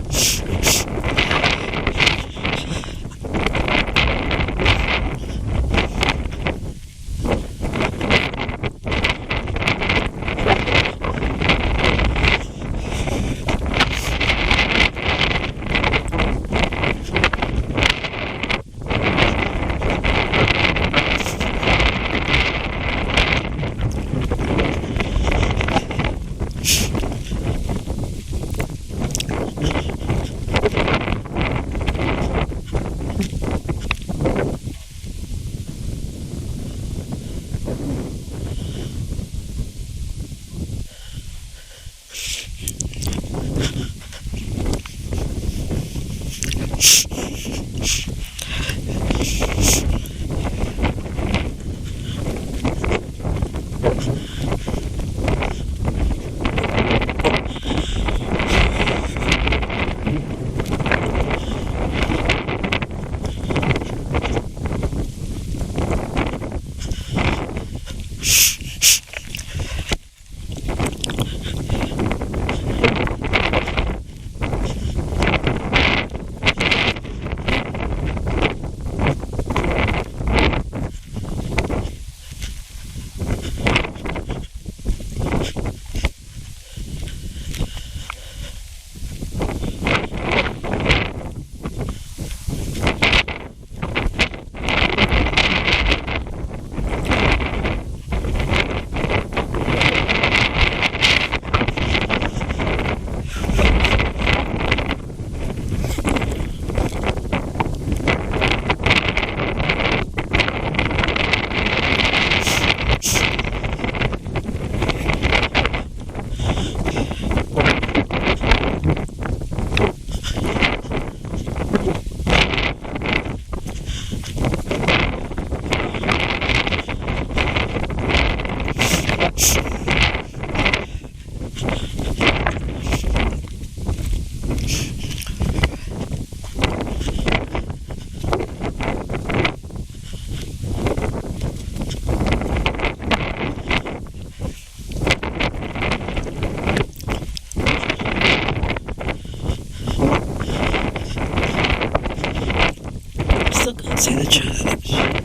See the church.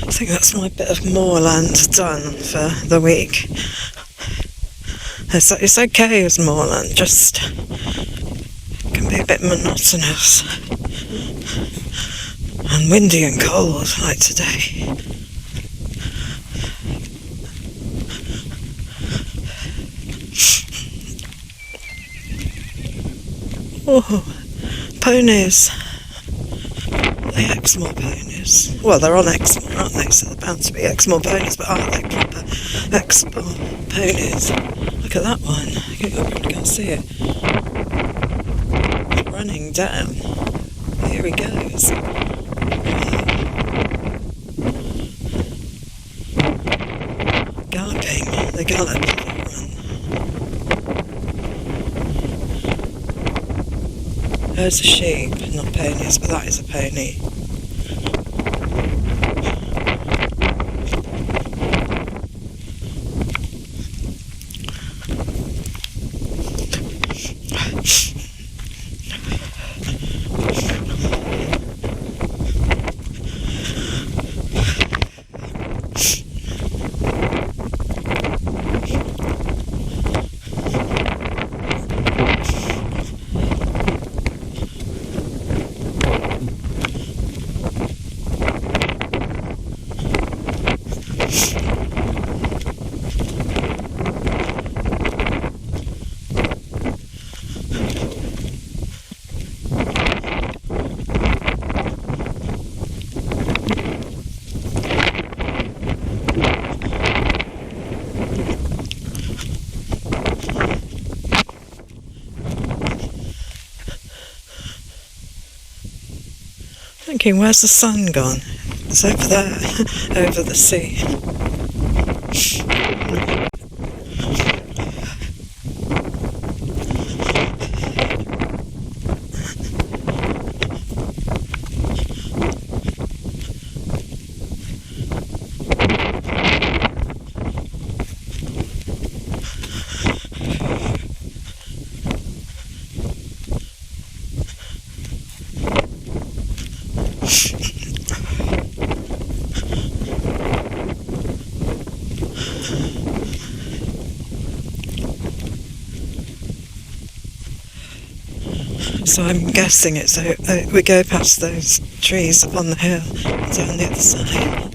I think that's my bit of moorland done for the week. It's okay as moorland, just can be a bit monotonous and windy and cold like today. Oh, ponies. The Exmoor ponies. Well, they're on Exmoor, aren't they? So they're bound to be Exmoor ponies, but are they proper Exmoor ponies? Look at that one. I can't see it. Running down. Here he goes. Galloping. They gallop. Run. There's a sheep, not ponies, but that is a pony. Thinking, where's the sun gone? It's over there, over the sea. So I'm guessing it's we go past those trees up on the hill down the other side.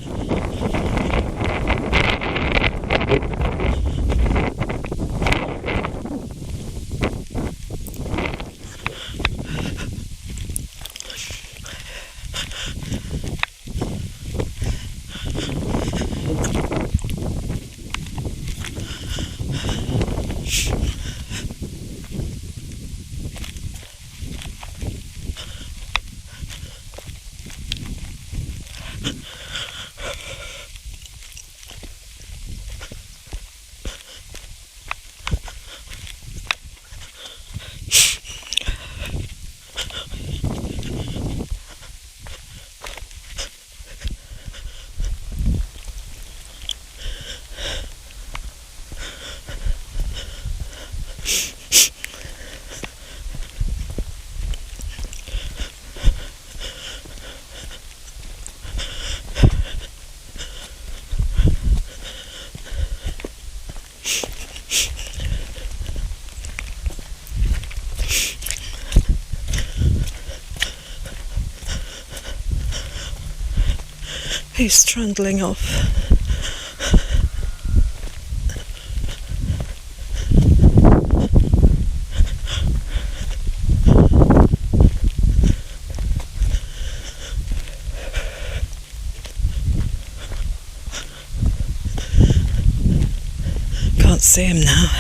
He's trundling off. Can't see him now.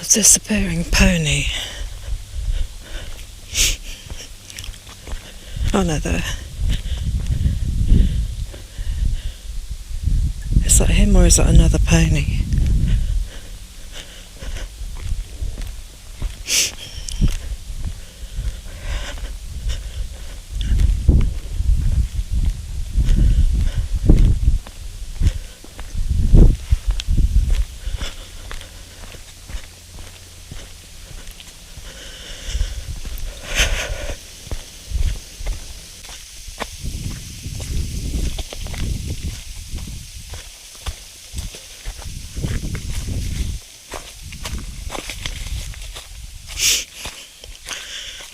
Disappearing pony. Oh no, there. Is that him or is that another pony?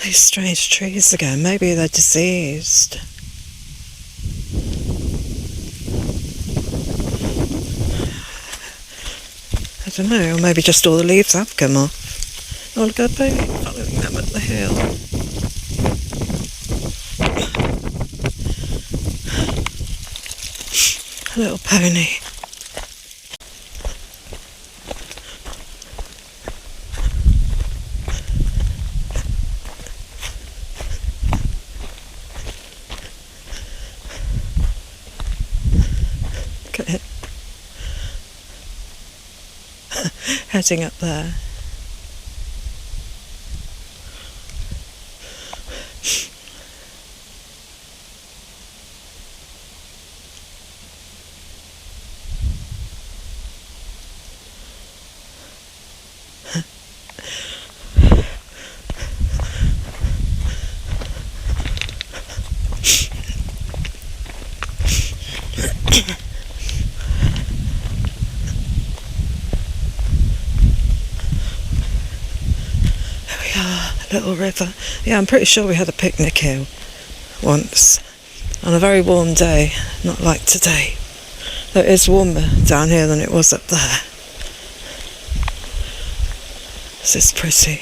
These strange trees again, maybe they're diseased. I don't know, or maybe just all the leaves have come off. Oh, look at the pony following them up the hill. A little pony. Look at it. Heading up there. Little river. Yeah, I'm pretty sure we had a picnic here once on a very warm day, not like today. Though it is warmer down here than it was up there. This is pretty.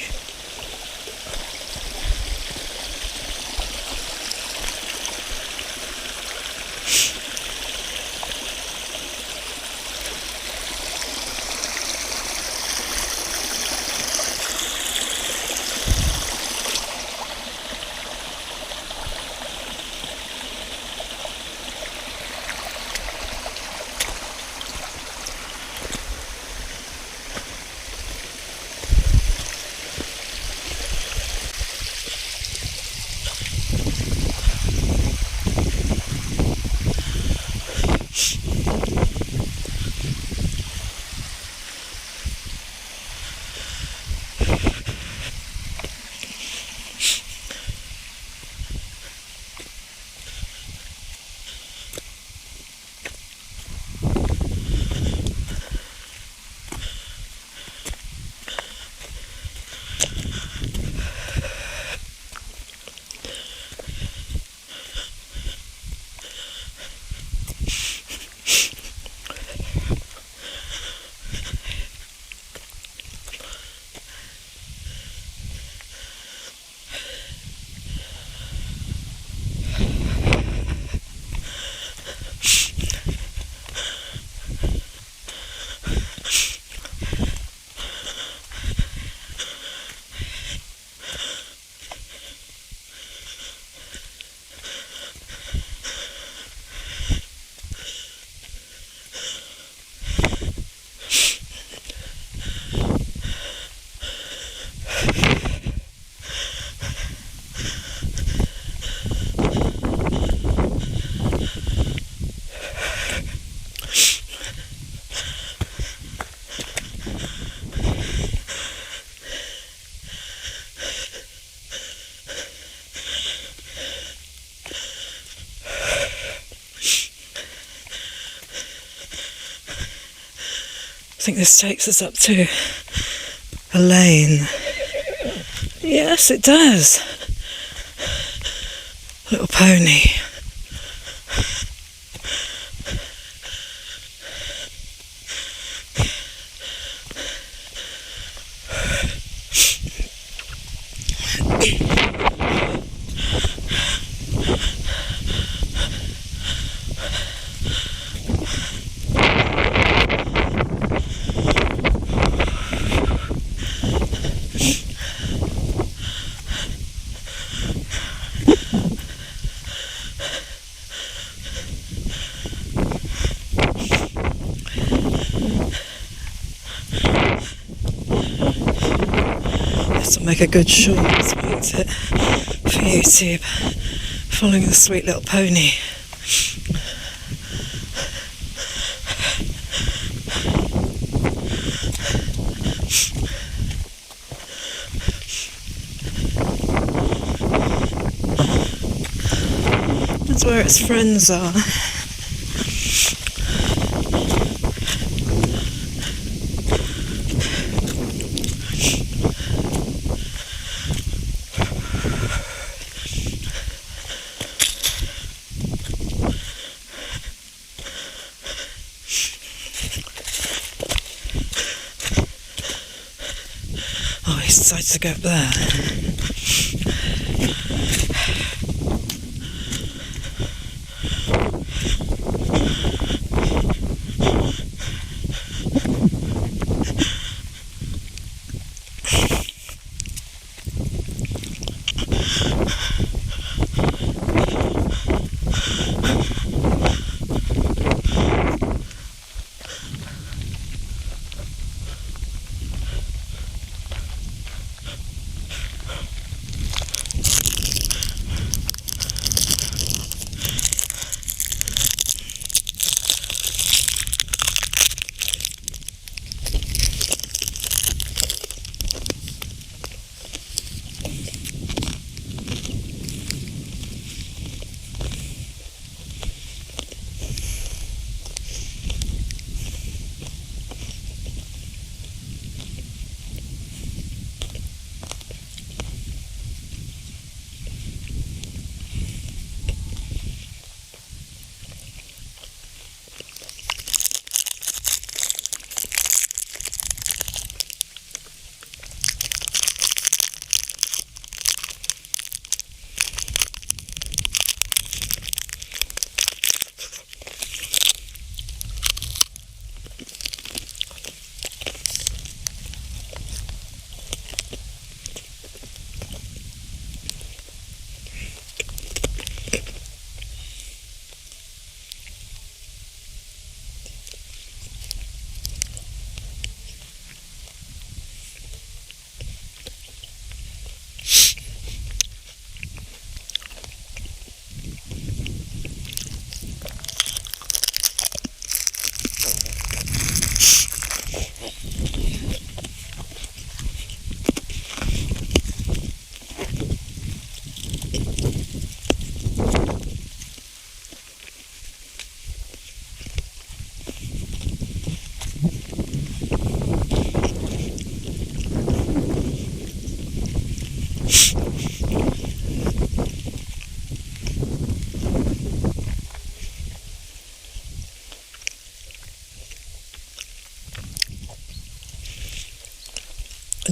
I think this takes us up to a lane. Yes, it does. Little pony. make a good short, won't it, for YouTube, following the sweet little pony. That's where its friends are. Oh, he decided to go up there.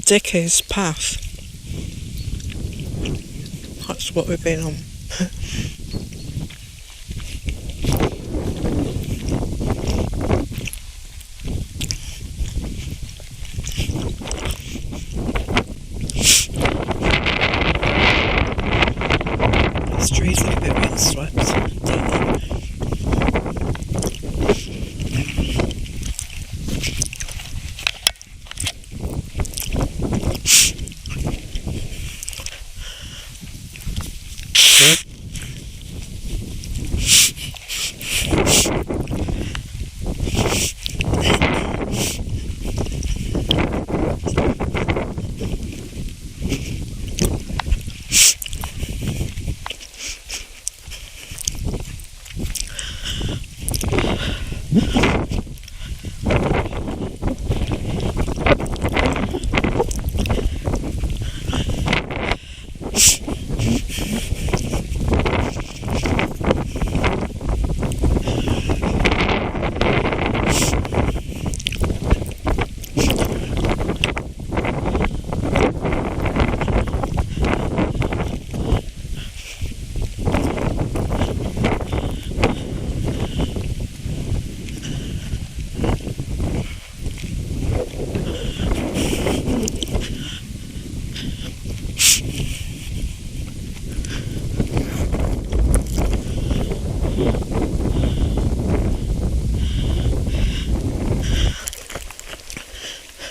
Dickie's path. That's what we've been on. These trees look a bit windswept, don't they?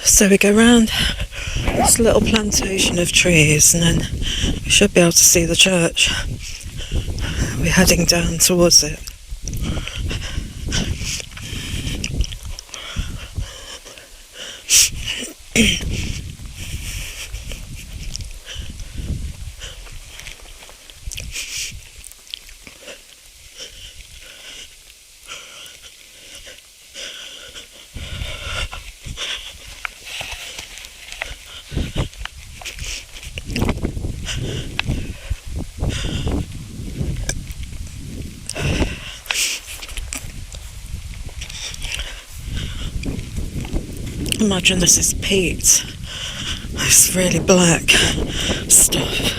So we go round This little plantation of trees, and then we should be able to see the church. We're heading down towards it. Imagine this is peat. It's really black stuff.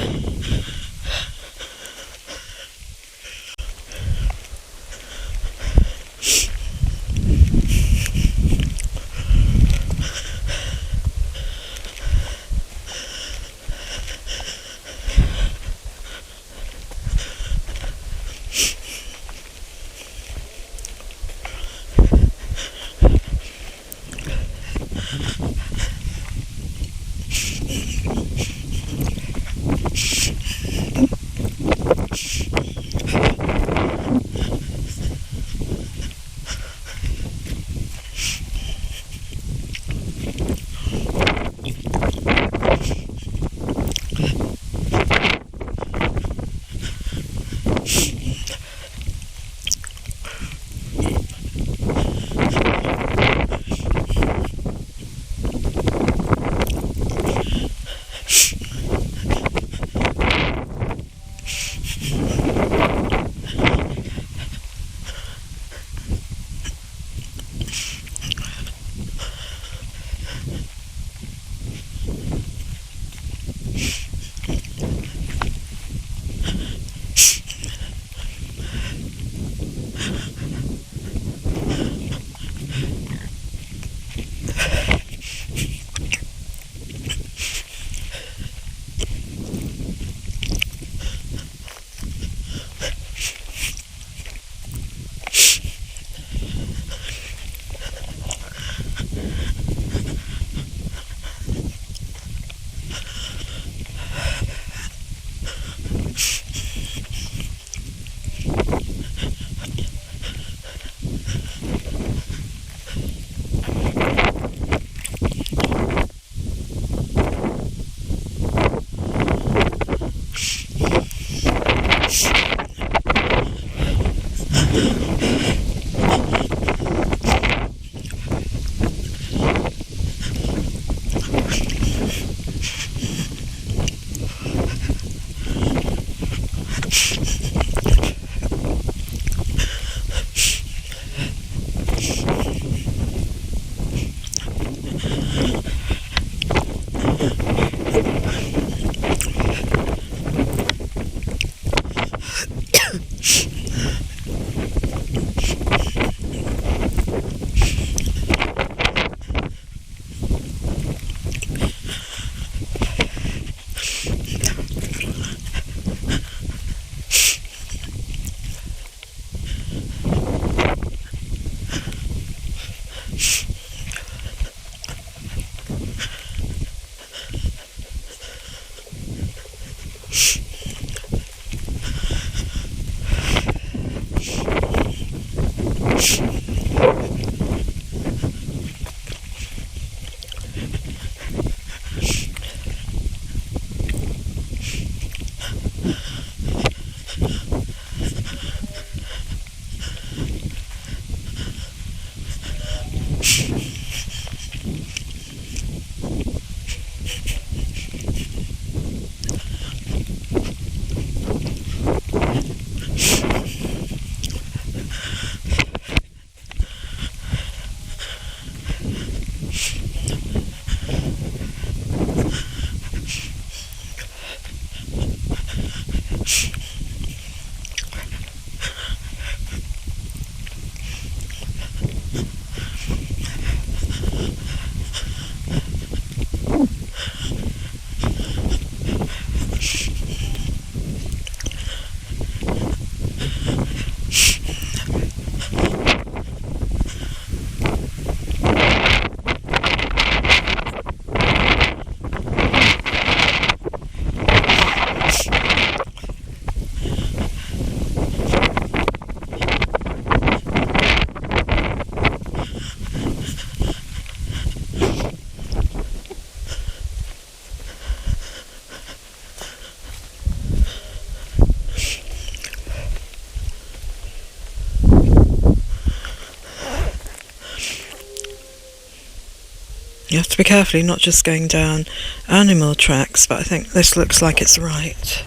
You have to be careful you're not just going down animal tracks, but I think this looks like it's right.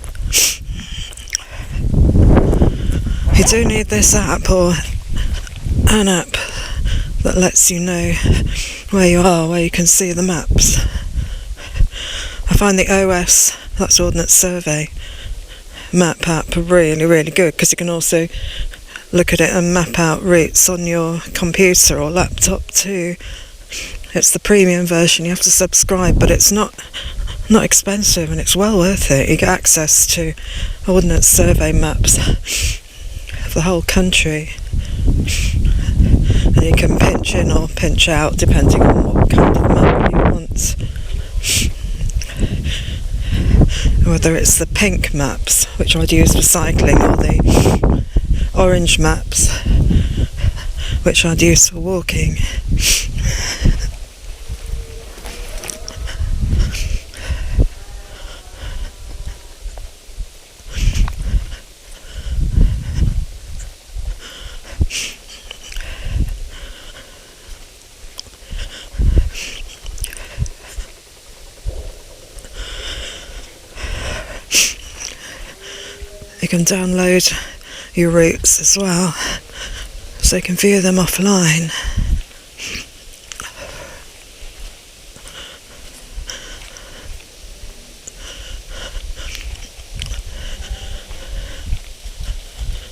You do need this app, or an app that lets you know where you are, where you can see the maps. I find the OS, that's Ordnance Survey, map app really, really good, because you can also look at it and map out routes on your computer or laptop too. It's the premium version, you have to subscribe, but it's not expensive and it's well worth it. You get access to Ordnance Survey maps of the whole country, and you can pinch in or pinch out depending on what kind of map you want. Whether it's the pink maps, which I'd use for cycling, or the orange maps, which I'd use for walking. You can download your routes as well, so you can view them offline.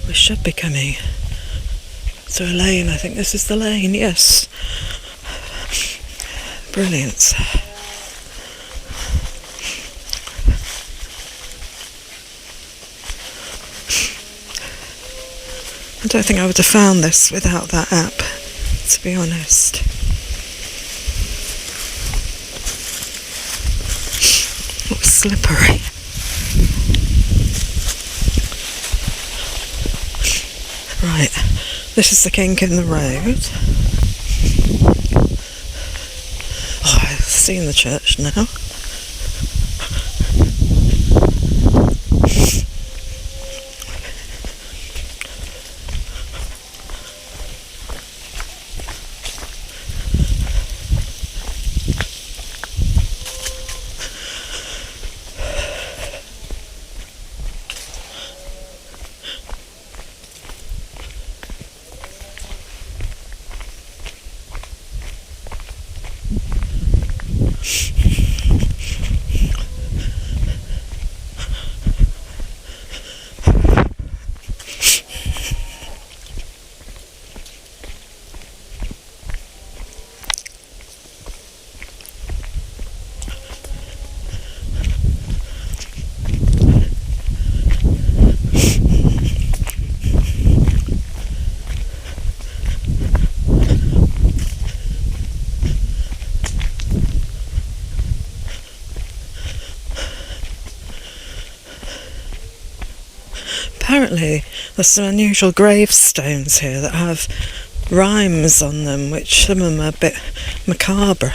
We should be coming to a lane. I think this is the lane, yes. Brilliant. I don't think I would have found this without that app, to be honest. Looks slippery. Right, this is the kink in the road. Oh, I've seen the church now. Apparently there's some unusual gravestones here that have rhymes on them, which some of them are a bit macabre.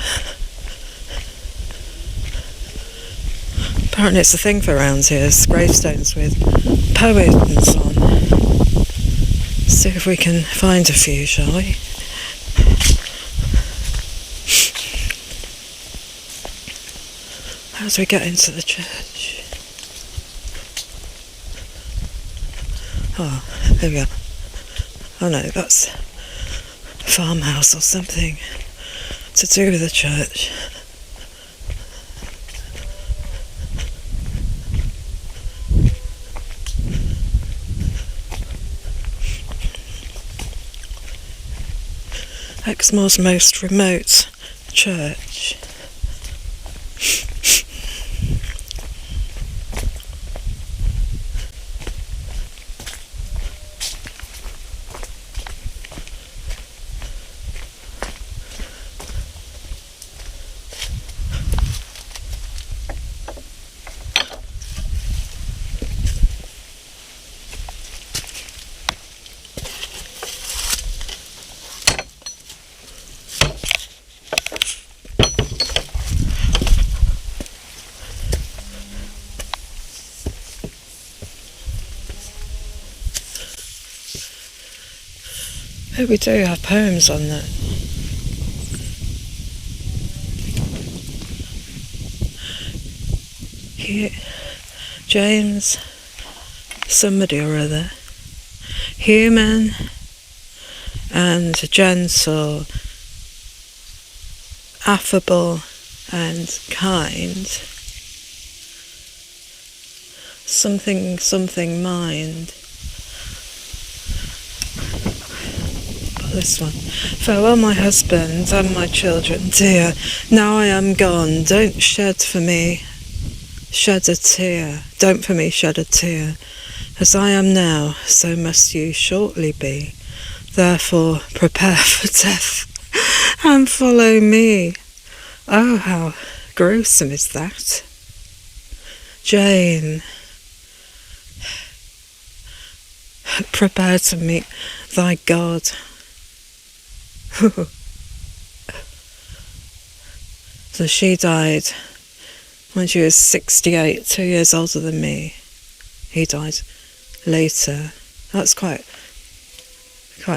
Apparently it's a thing for around here, it's gravestones with poems on. See if we can find a few, shall we? How do we get into the church? Oh, there we go. Oh no, that's a farmhouse or something to do with the church. Exmoor's most remote church. Oh, we do have poems on that. James somebody or other, human and gentle, affable and kind, something mind. This one. Farewell, my husband and my children, dear. Now I am gone. Don't shed for me, shed a tear. Don't for me shed a tear. As I am now, so must you shortly be. Therefore, prepare for death and follow me. Oh, how gruesome is that? Jane, prepare to meet thy God. So she died when she was 68, 2 years older than me. He died later. That's quite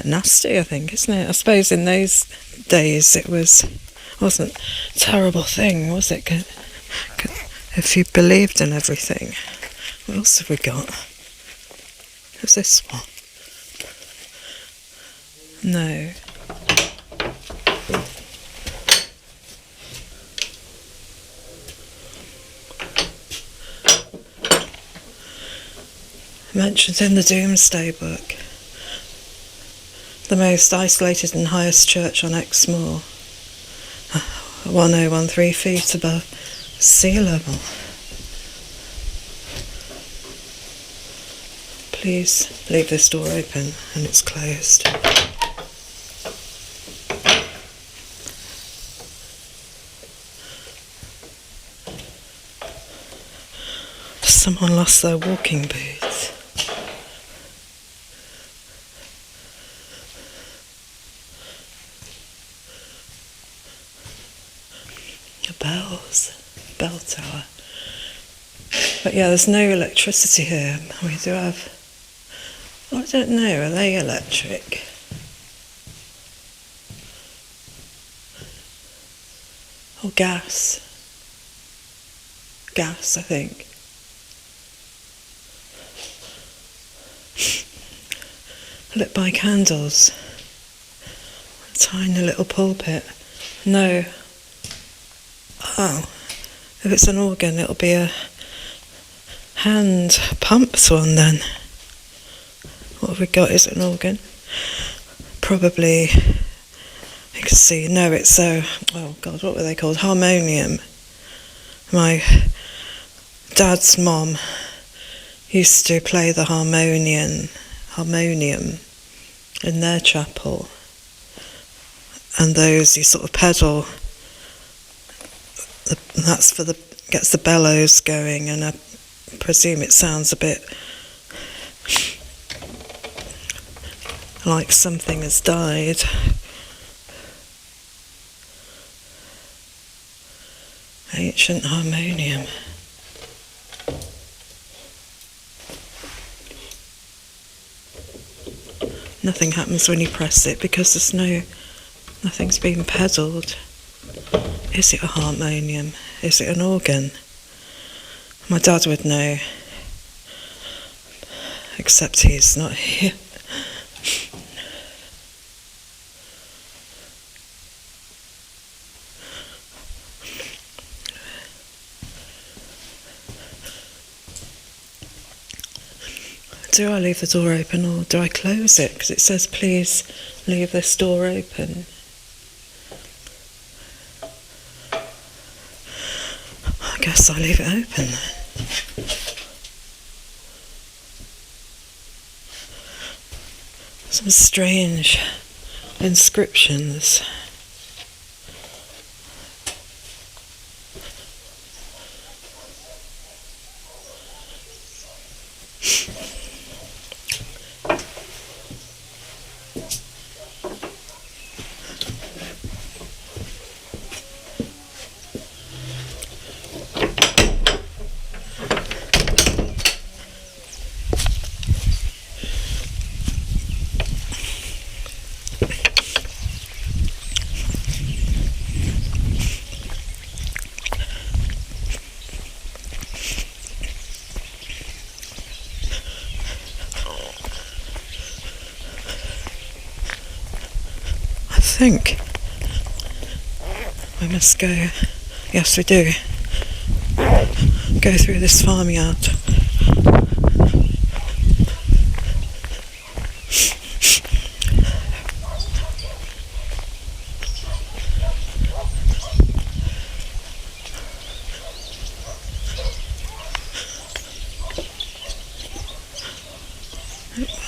nasty, I think, isn't it? I suppose in those days it wasn't a terrible thing, was it? If you believed in everything. What else have we got? What's this one? No. Mentioned in the Doomsday Book, the most isolated and highest church on Exmoor, 1013 feet above sea level. Please leave this door open, and it's closed. Someone lost their walking boots. Bell tower. But yeah, there's no electricity here. We do have, I don't know, are they electric? Or gas? Gas, I think. Lit by candles. A tiny little pulpit. No. Oh, if it's an organ, it'll be a hand pumped one then. What have we got? Is it an organ? Probably, you can see, no, it's oh God, what were they called? Harmonium. My dad's mom used to play the harmonium in their chapel. And those you sort of pedal. That's gets the bellows going, and I presume it sounds a bit like something has died. Ancient harmonium. Nothing happens when you press it because nothing's been pedalled. Is it a harmonium? Is it an organ? My dad would know, except he's not here. Do I leave the door open or do I close it? Because it says please leave this door open. I guess I'll leave it open then. Some strange inscriptions. think we must go. Yes, we do. Go through this farmyard.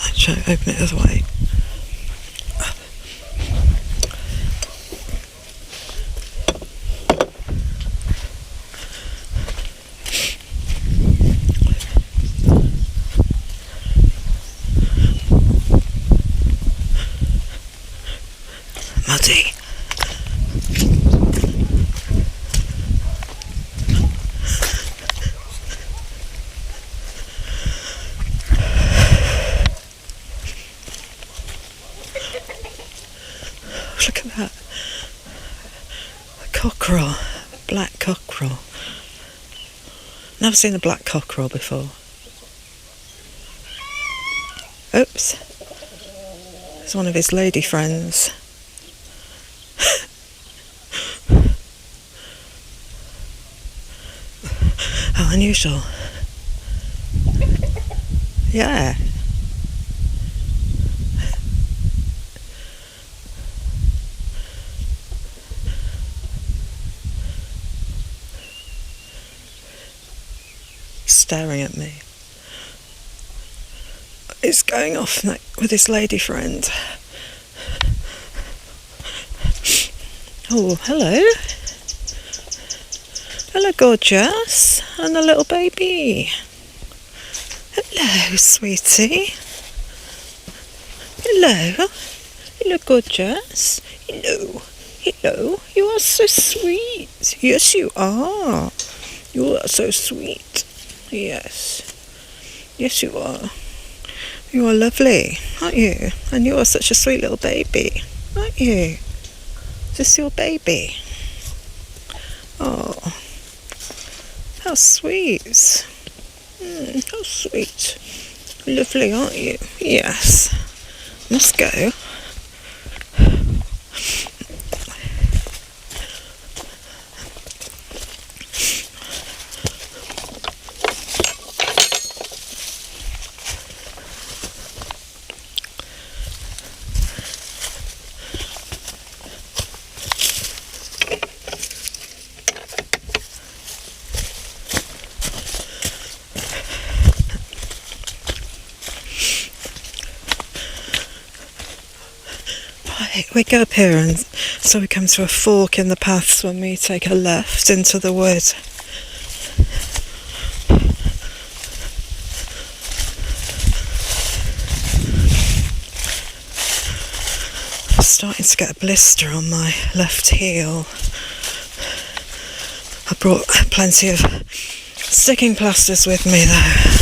Actually, open it the other way. Muddy. Look at that. A cockerel. Black cockerel. Never seen a black cockerel before. Oops. It's one of his lady friends. How unusual. Yeah. Staring at me. He's going off with his lady friend. Oh, hello. Hello, gorgeous. And a little baby. Hello, sweetie. Hello. Hello, gorgeous. Hello. Hello. You are so sweet. Yes, you are. You are so sweet. Yes. Yes, you are. You are lovely, aren't you? And you are such a sweet little baby, aren't you? Is this your baby? Oh, how sweet. How sweet. Lovely, aren't you? Yes. Must go. We go up here, and so we come to a fork in the paths when we take a left into the wood. I'm starting to get a blister on my left heel. I brought plenty of sticking plasters with me though.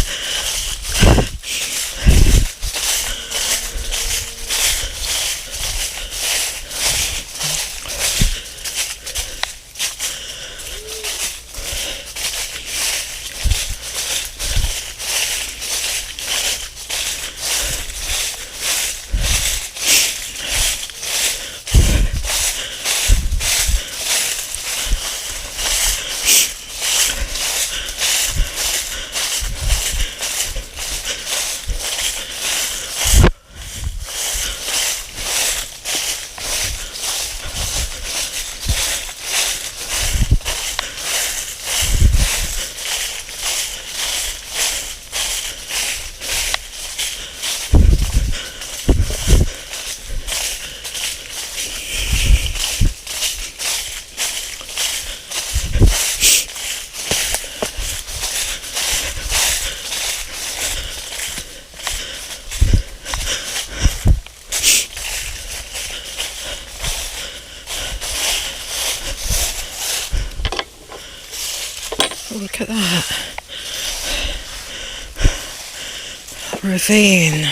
Look at that. Ravine.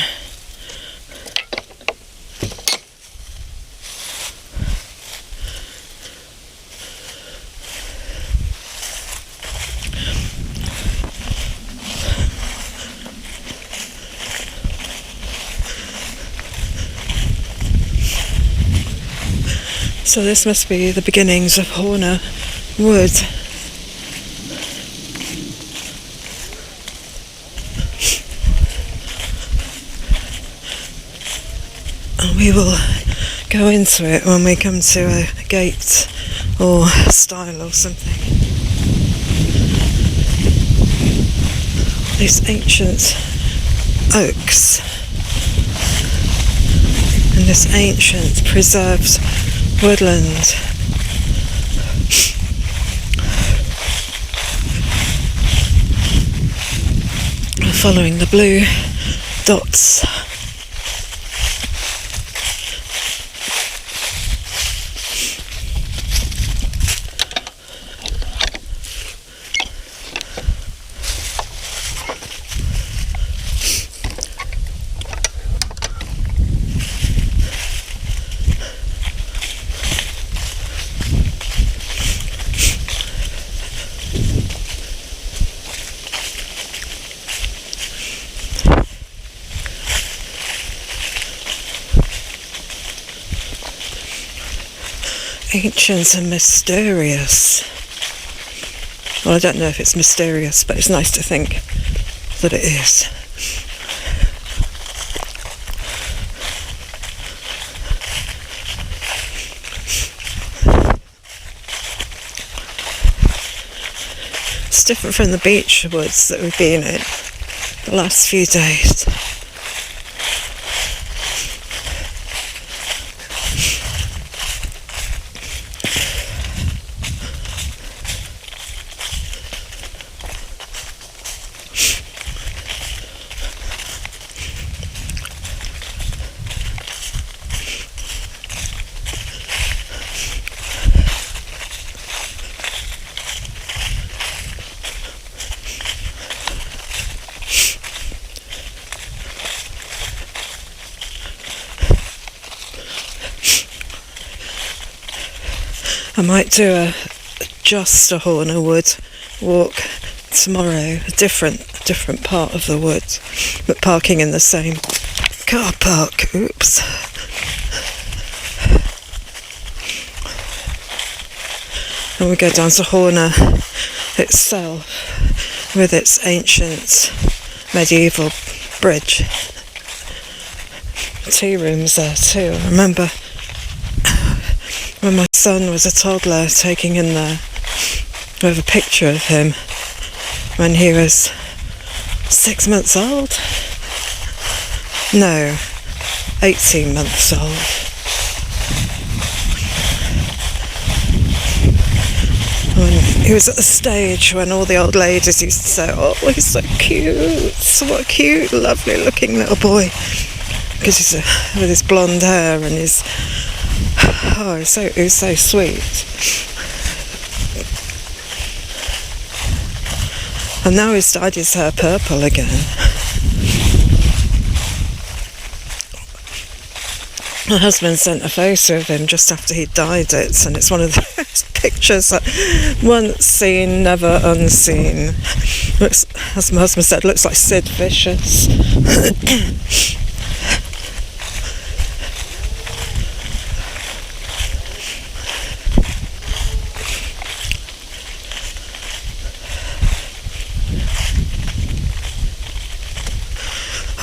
So this must be the beginnings of Horner Wood. And we will go into it when we come to a gate or stile or something. These ancient oaks and this ancient preserved woodland. Following the blue dots. Ancient and mysterious. Well, I don't know if it's mysterious, but it's nice to think that it is. It's different from the beech woods that we've been in the last few days. I might do just a Horner Wood walk tomorrow, a different part of the woods, but parking in the same car park. Oops. And we go down to Horner itself with its ancient medieval bridge. Tea rooms there too. I remember when my son was a toddler, taking in there with a picture of him when he was 6 months old. No, 18 months old. When he was at the stage when all the old ladies used to say, "Oh, he's so cute, what a cute, lovely looking little boy," because he's with his blonde hair and his he was so sweet. And now he's dyed his hair purple again. My husband sent a photo of him just after he dyed it, and it's one of those pictures that once seen, never unseen. Looks, as my husband said, looks like Sid Vicious.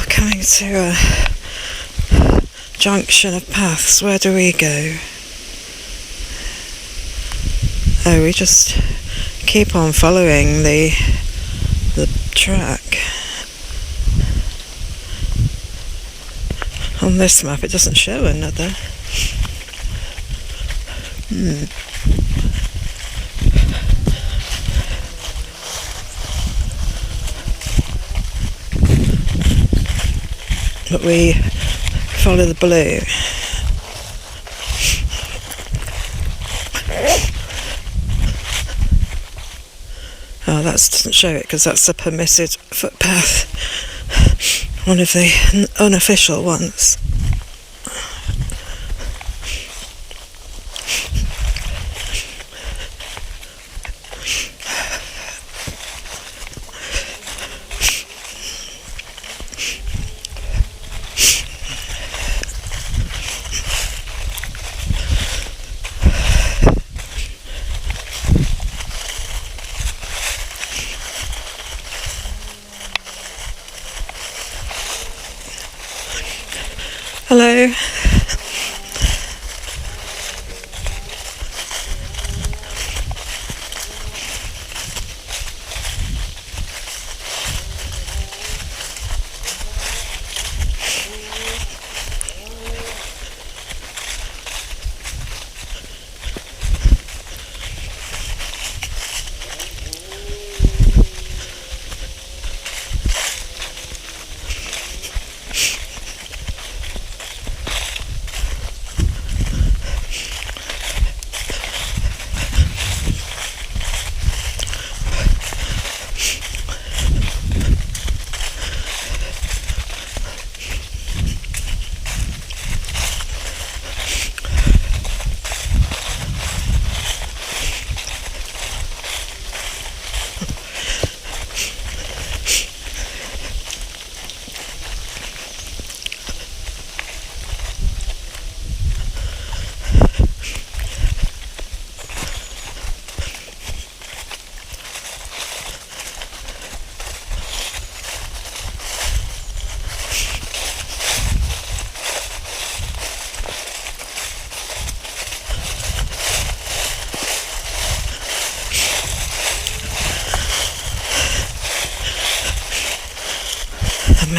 Coming to a junction of paths. Where do we go? Oh, we just keep on following the track. On this map it doesn't show another. But we follow the blue. Oh, that doesn't show it because that's a permitted footpath. One of the unofficial ones.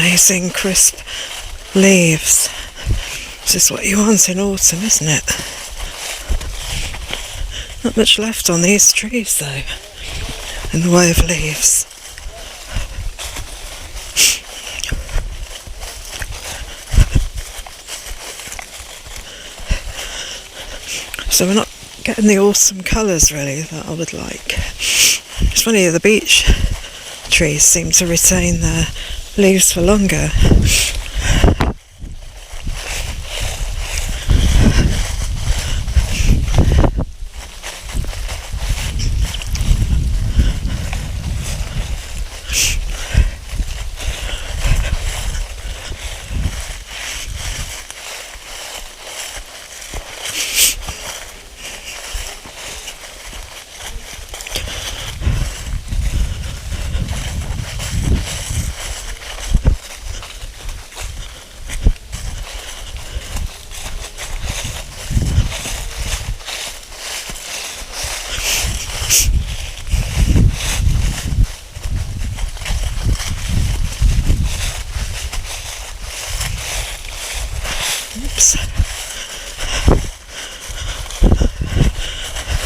amazing crisp leaves. This is what you want in autumn, isn't it? Not much left on these trees though, in the way of leaves. So we're not getting the autumn colours really that I would like. It's funny, the beech trees seem to retain their leaves for longer.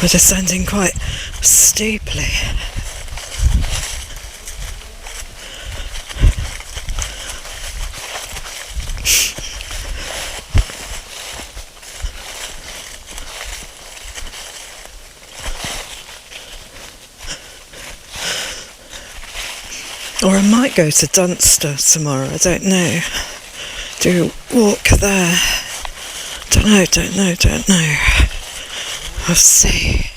We're descending quite steeply. Or I might go to Dunster tomorrow, I don't know. Do a walk there. Don't know. I'll see.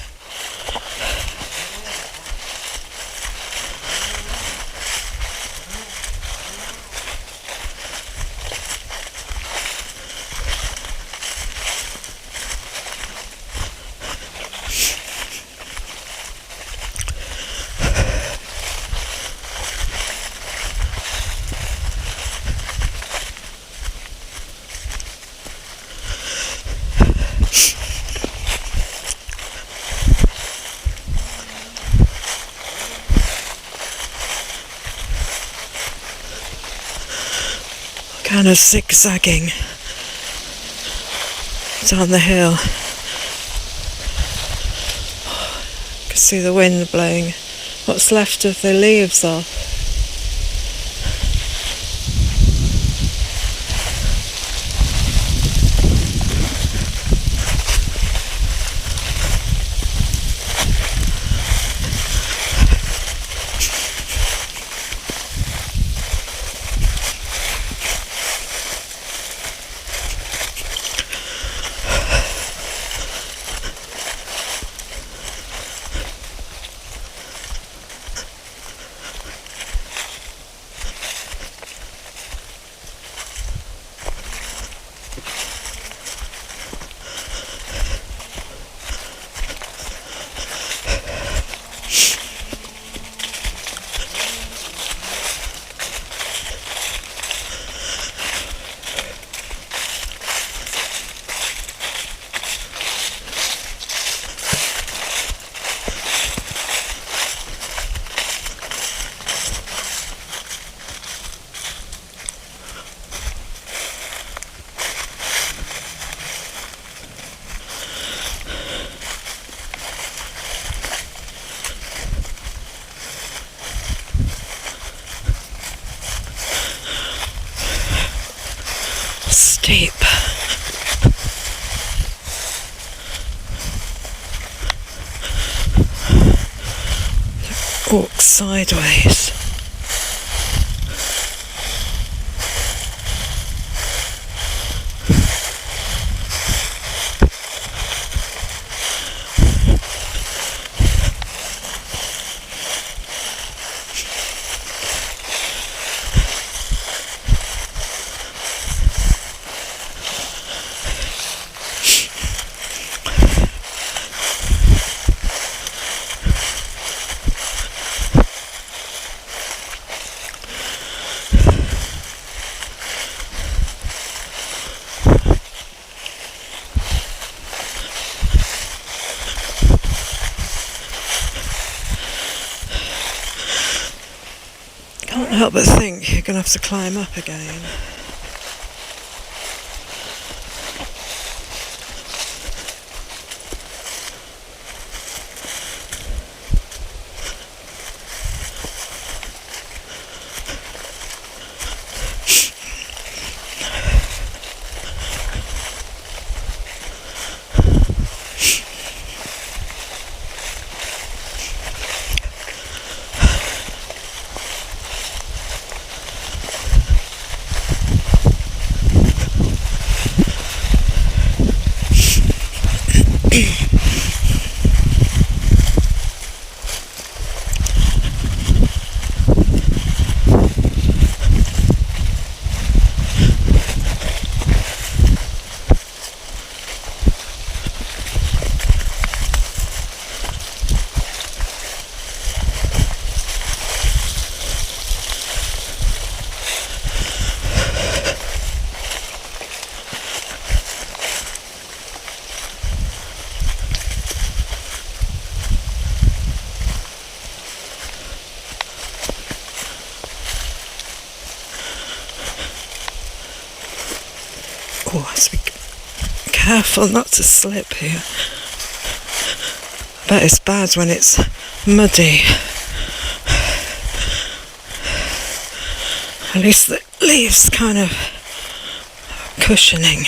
Kind of zigzagging down the hill. You can see the wind blowing what's left of the leaves off. Steep. Walk sideways. Can't help but think you're going to have to climb up again. Oh, I have to be careful not to slip here. I bet it's bad when it's muddy. At least the leaves kind of cushioning.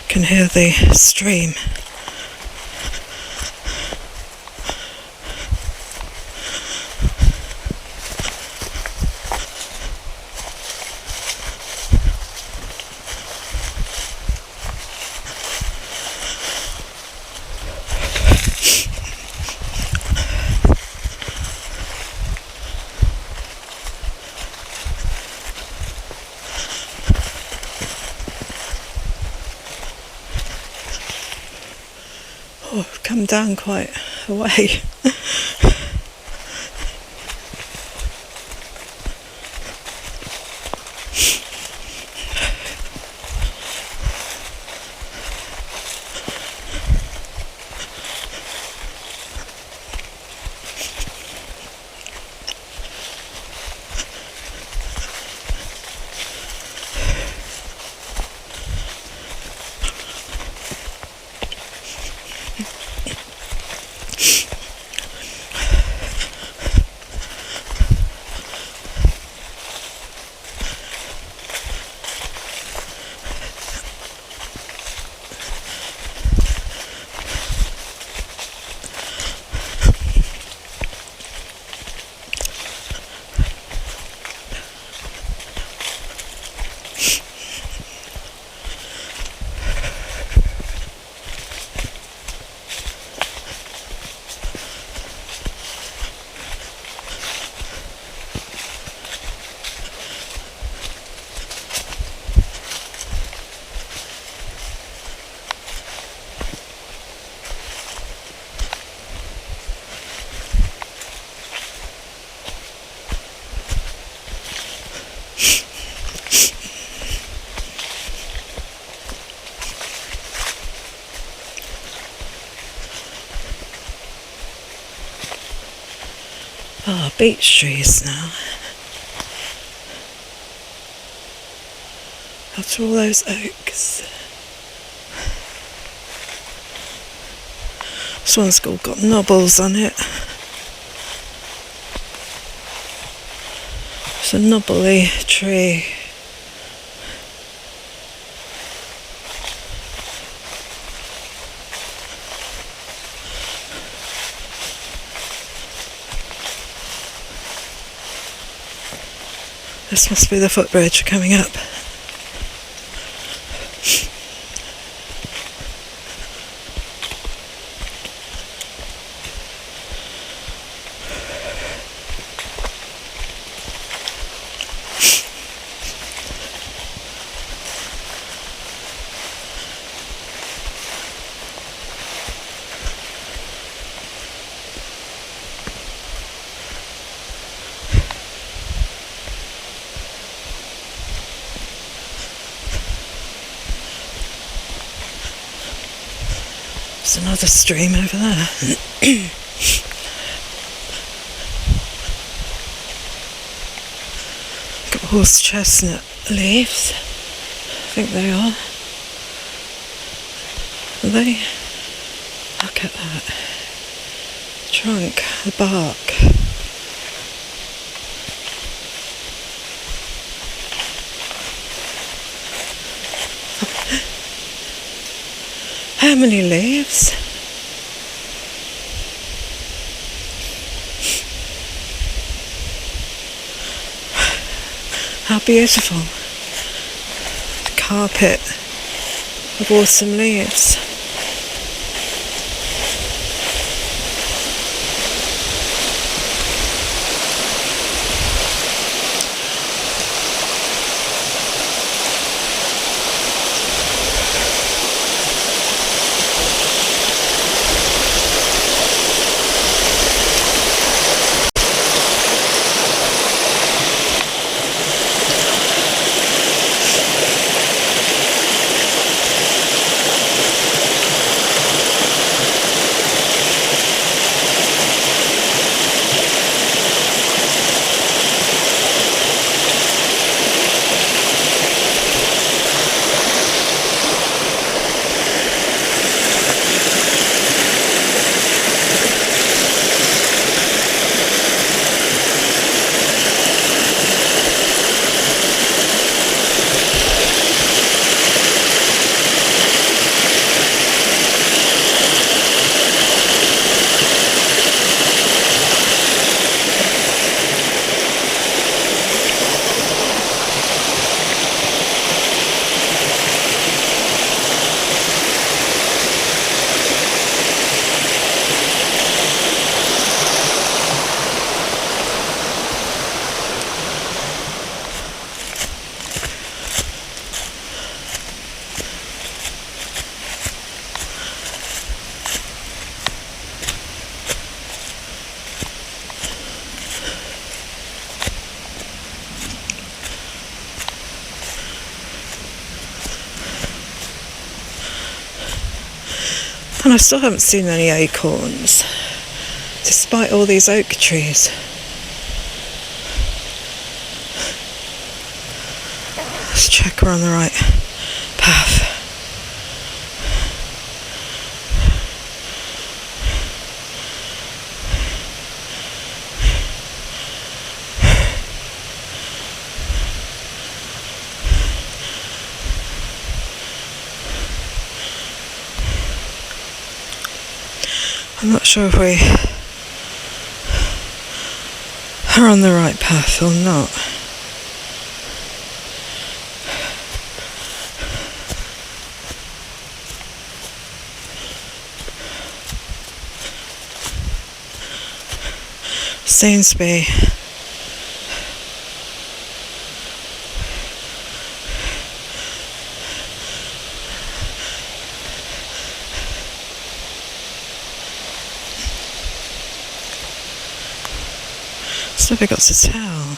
Can hear the stream. Oh, I've come down quite a way. Oh, beech trees now. After all those oaks. This one's got knobbles on it. It's a knobbly tree. This must be the footbridge coming up. There's another stream over there. Got horse chestnut leaves. I think they are. Are they? Look at that. Trunk, the bark. How many leaves? How beautiful. The carpet of awesome leaves. And I still haven't seen any acorns, despite all these oak trees. Let's check we're on the right path. I'm not sure if we are on the right path or not. Seems to be still got to tell.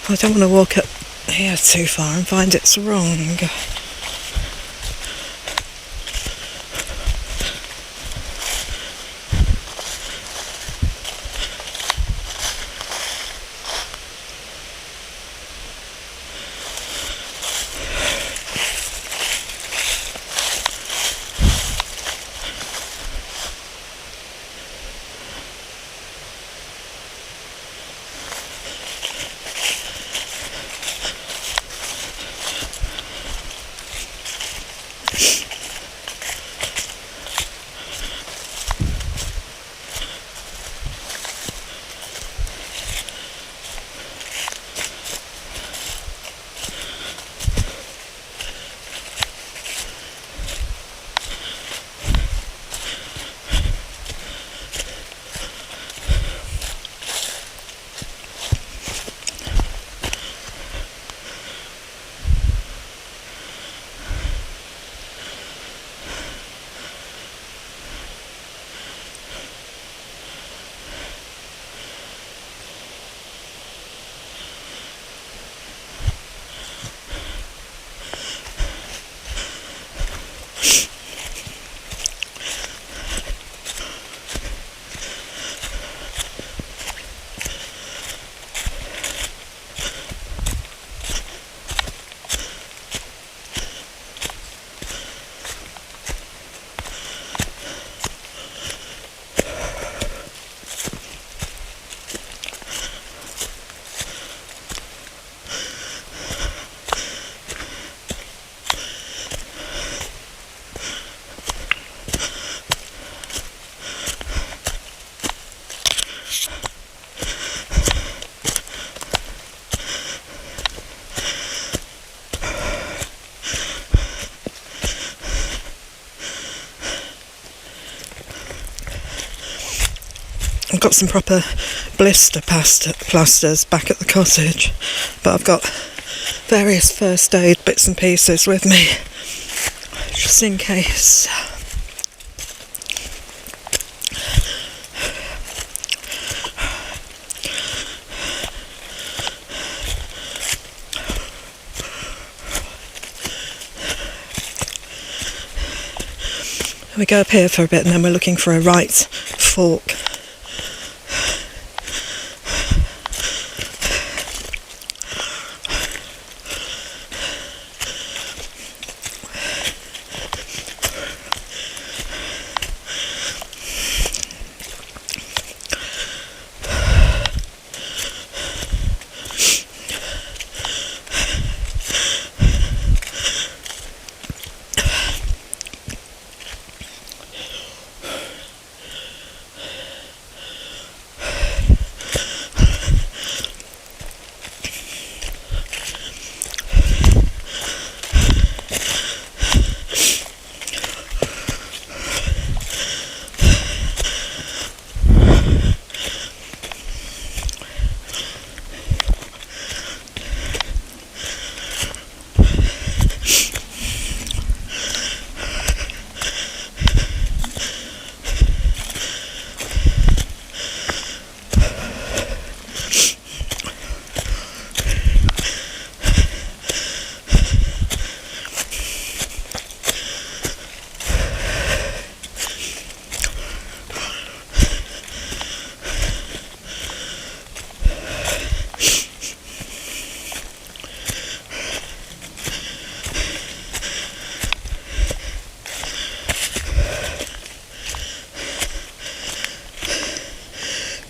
I don't want to walk up here too far and find it's wrong. I've got some proper blister plasters back at the cottage, but I've got various first aid bits and pieces with me, just in case. We go up here for a bit and then we're looking for a right fork.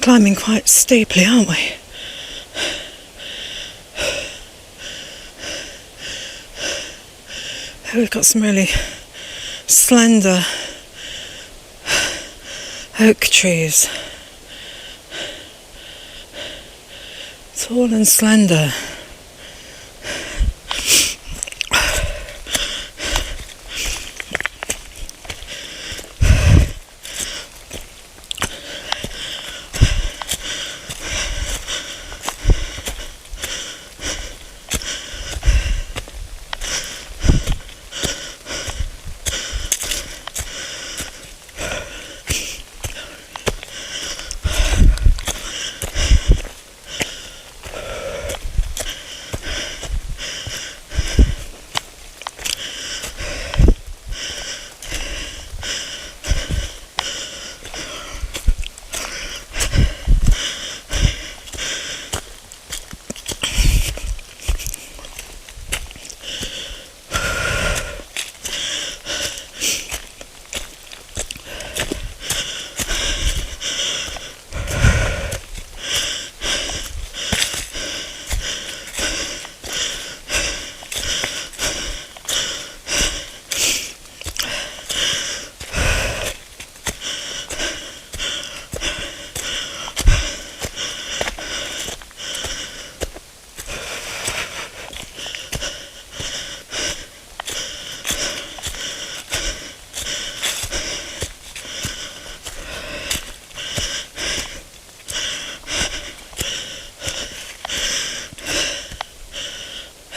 Climbing quite steeply, aren't we? We've got some really slender oak trees. Tall and slender.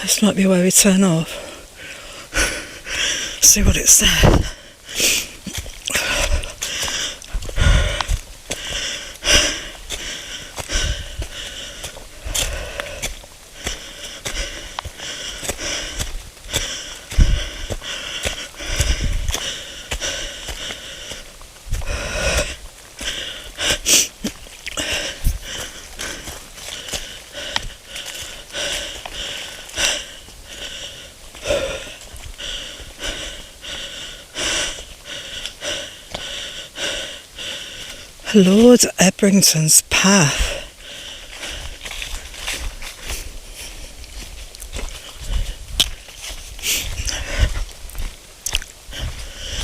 This might be where we turn off. See what it says. Lord Ebrington's Path.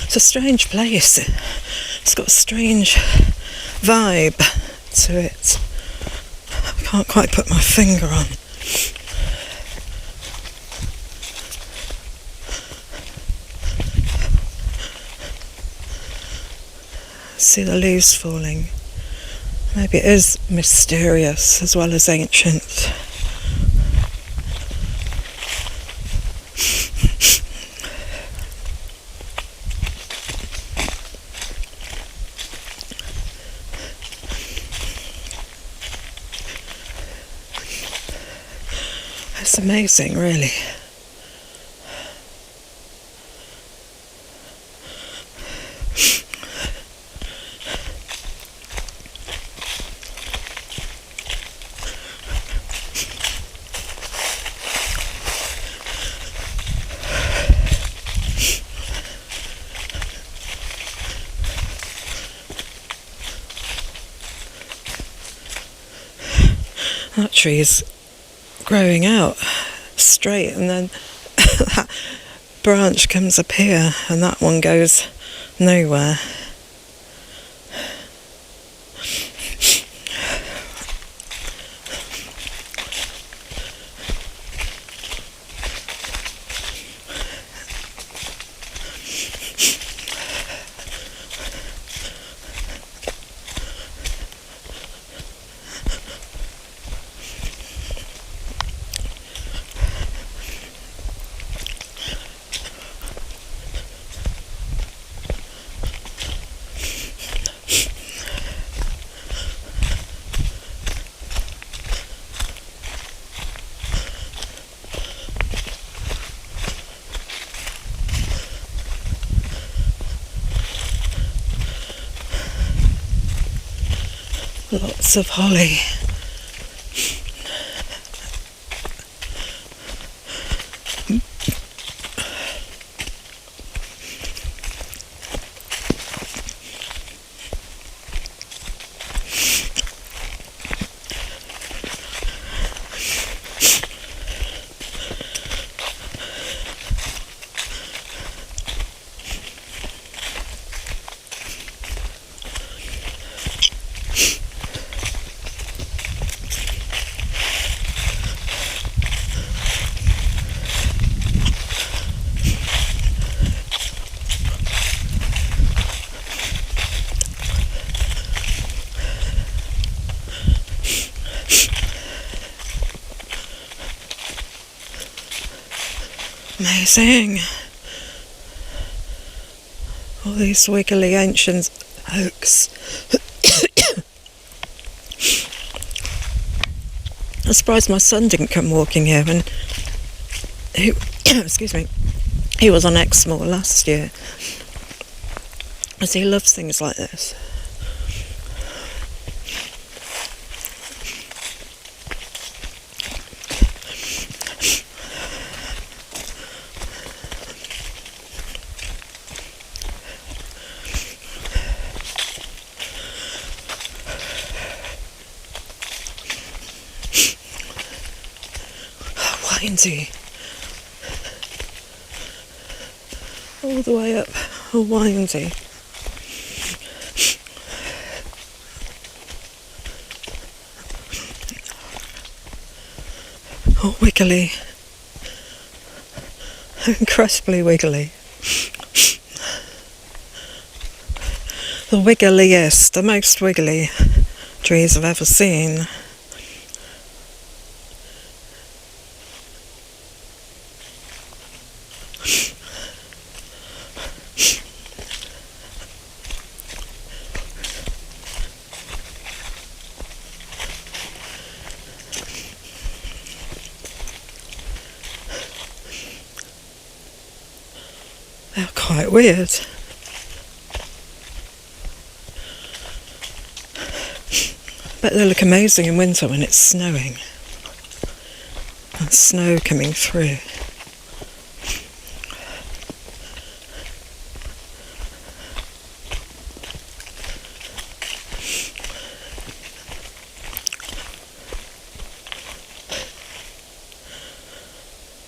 It's a strange place. It's got a strange vibe to it. I can't quite put my finger on. See the leaves falling. Maybe it is mysterious as well as ancient. It's amazing, really. That tree's growing out straight, and then that branch comes up here and that one goes nowhere. Lots of holly. Amazing. All these wiggly ancient oaks. I'm surprised my son didn't come walking here, and he, excuse me, he was on Exmoor last year, as he loves things like this. Windy. All the way up, all windy. Oh, wiggly. Incredibly wiggly. The wiggliest, the most wiggly trees I've ever seen. They're quite weird. But they look amazing in winter when it's snowing. And snow coming through.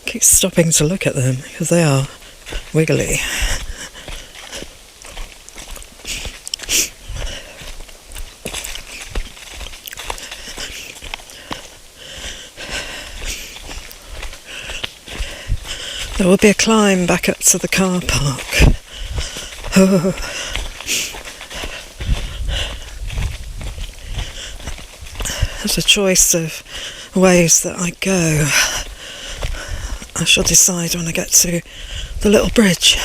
Keep stopping to look at them because they are wiggly. There will be a climb back up to the car park. Oh. There's a choice of ways that I go. I shall decide when I get to the little bridge.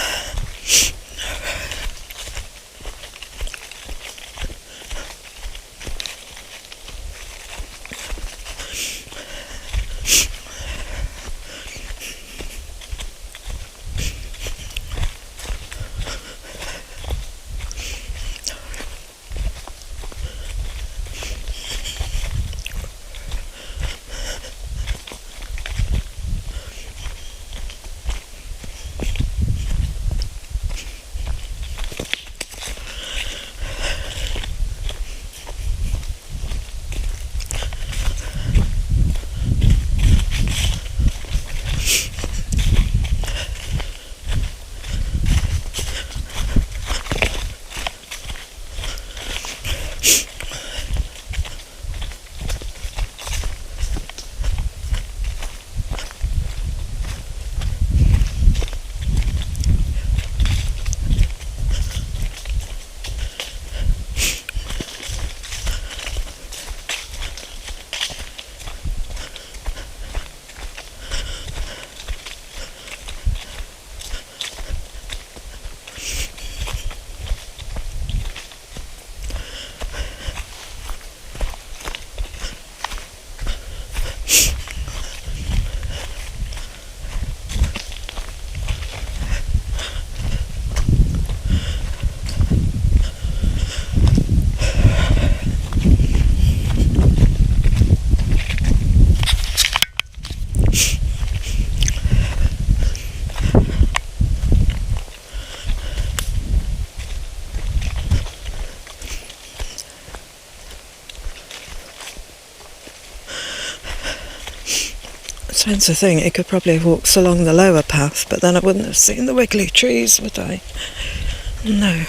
I tend to think he could probably have walked along the lower path, but then I wouldn't have seen the wiggly trees, would I? No.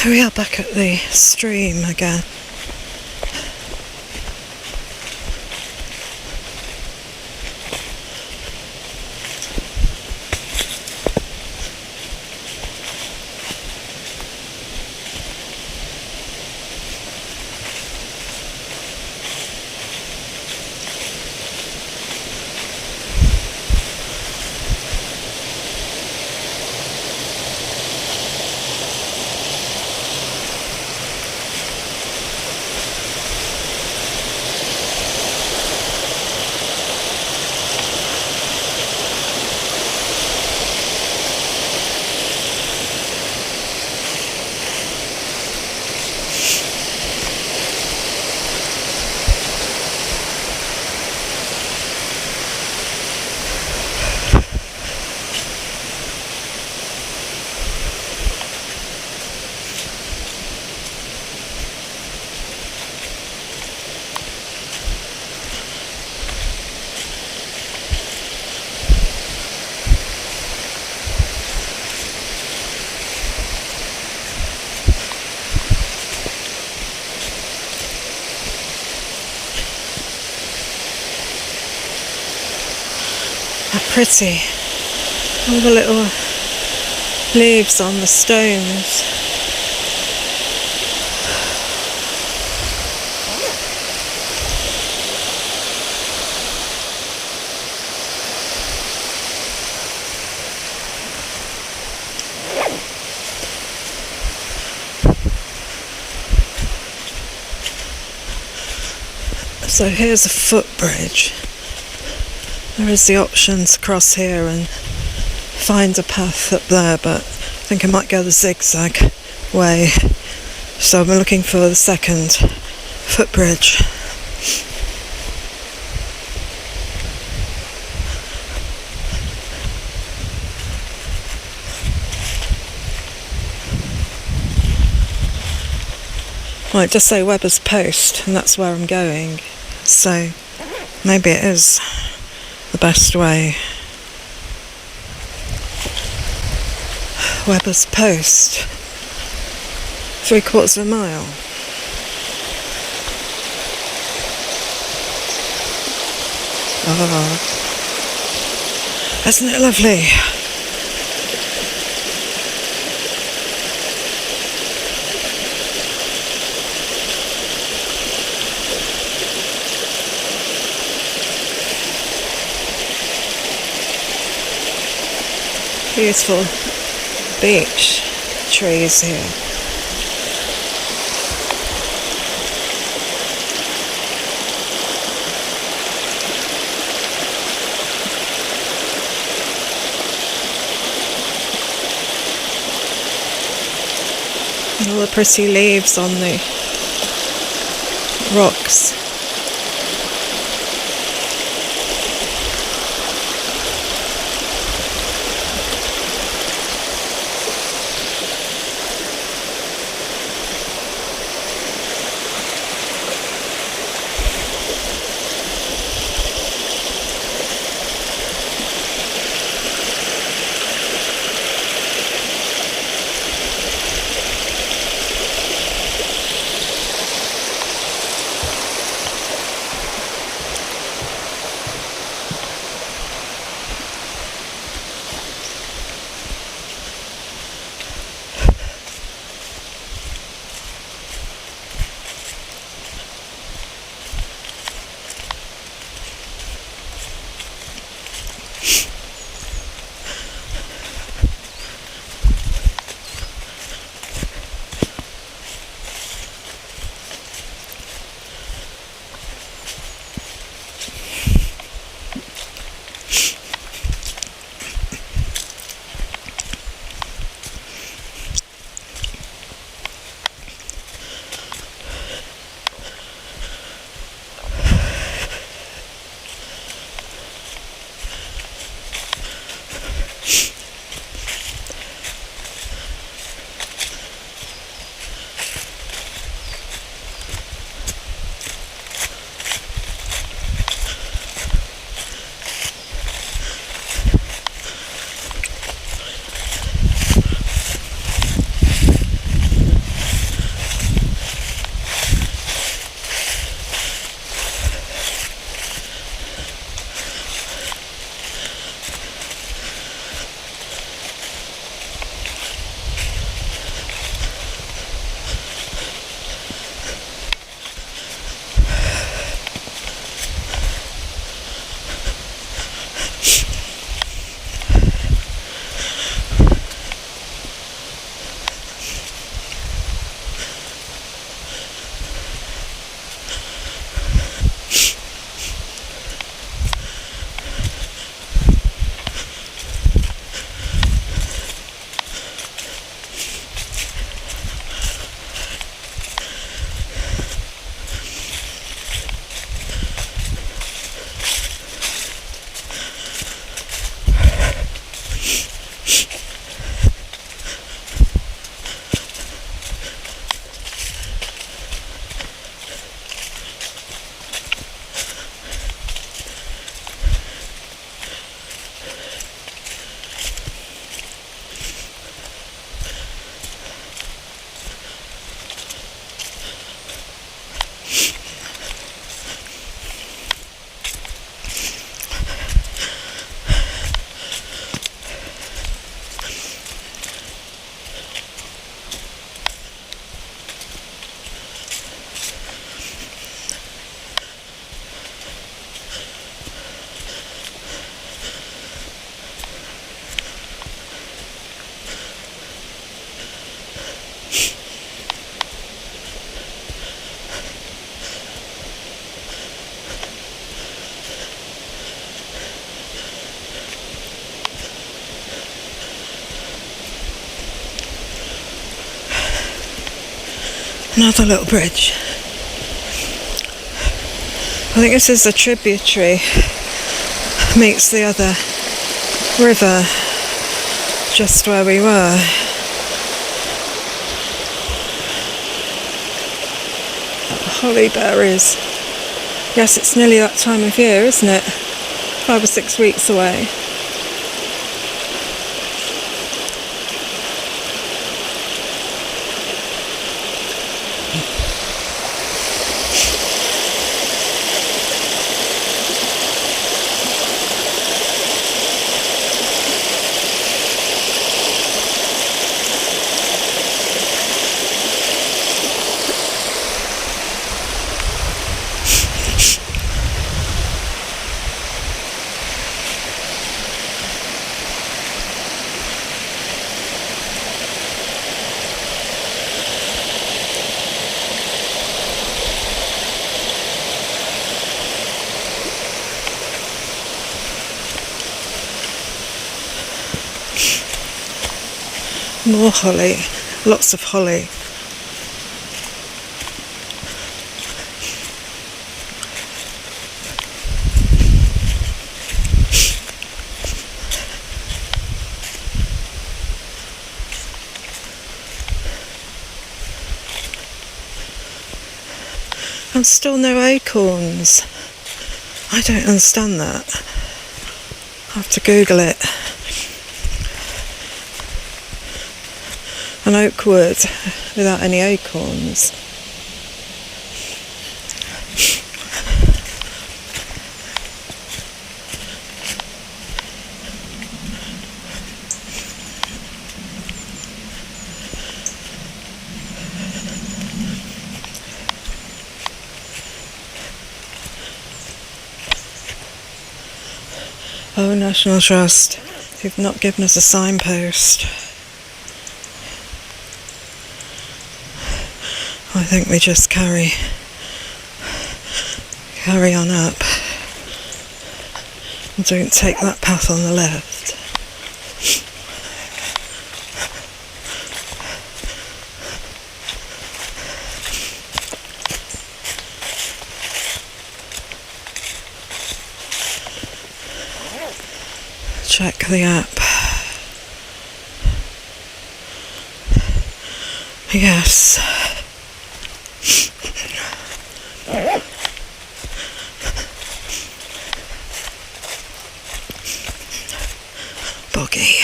Here we are back at the stream again. Pretty. All the little leaves on the stones. So here's a footbridge. There is the option to cross here and find a path up there, but I think I might go the zigzag way. So I'm looking for the second footbridge. Well, it does say Webber's Post, and that's where I'm going. So maybe it is the best way. Webber's Post. 3/4 of a mile. Oh, isn't it lovely? Beautiful beech trees here. And all the pretty leaves on the rocks. Another little bridge. I think this is a tributary, meets the other river just where we were. Holly berries. Yes, it's nearly that time of year, isn't it? 5 or 6 weeks away. More holly, lots of holly. And still no acorns. I don't understand that. I have to Google it. An oak wood without any acorns. Oh, National Trust, you've not given us a signpost. I think we just carry on up and don't take that path on the left. Check the app. Yes. Boggy.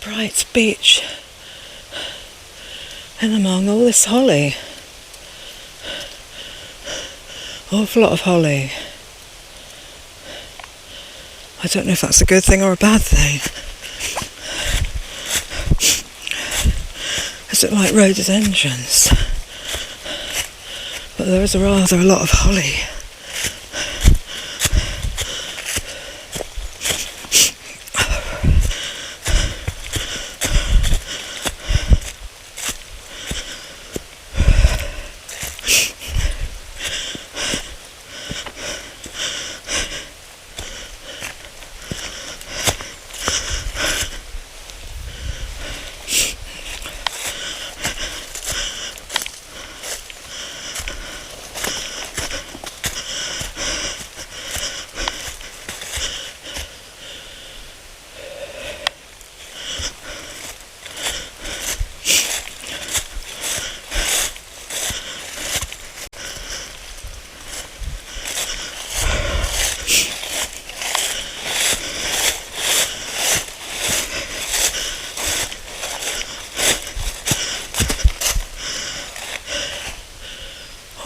Bright beech and among all this holly. Awful lot of holly. I don't know if that's a good thing or a bad thing. Is it like rhododendrons? But there is rather a lot of holly.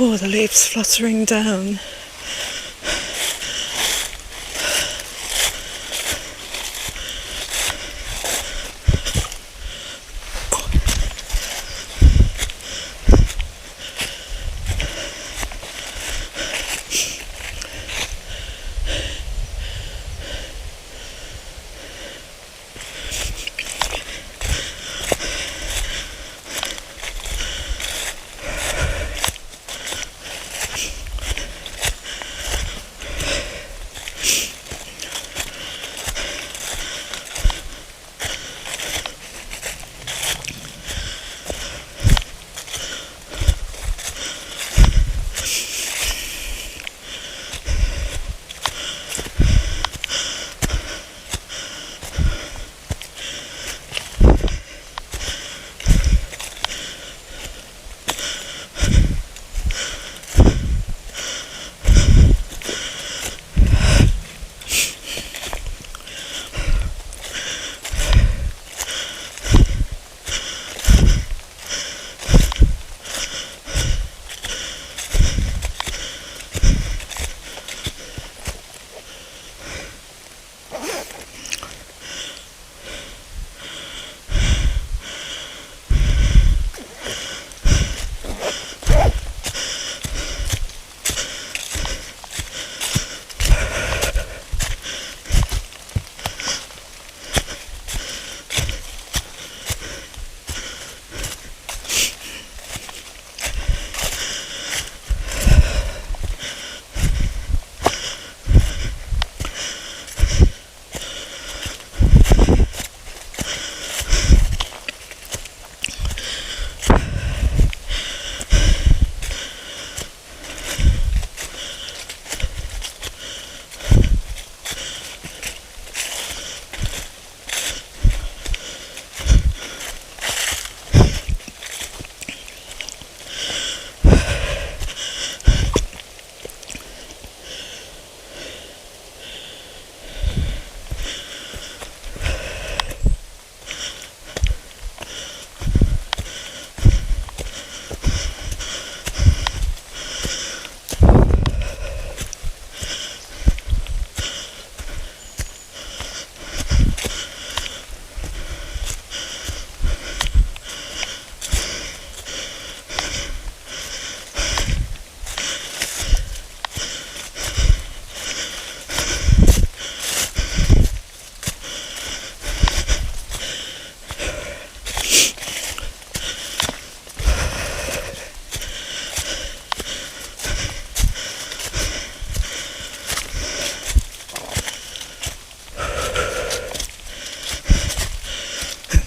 Oh, the leaves fluttering down.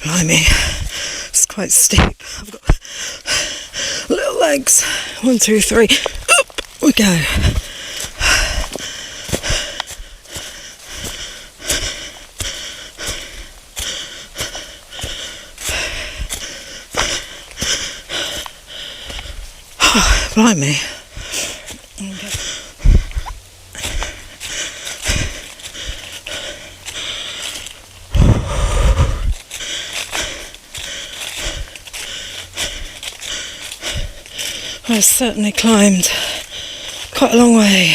Blimey, it's quite steep. I've got little legs. 1, 2, 3. Up we go. Blimey. I've certainly climbed quite a long way.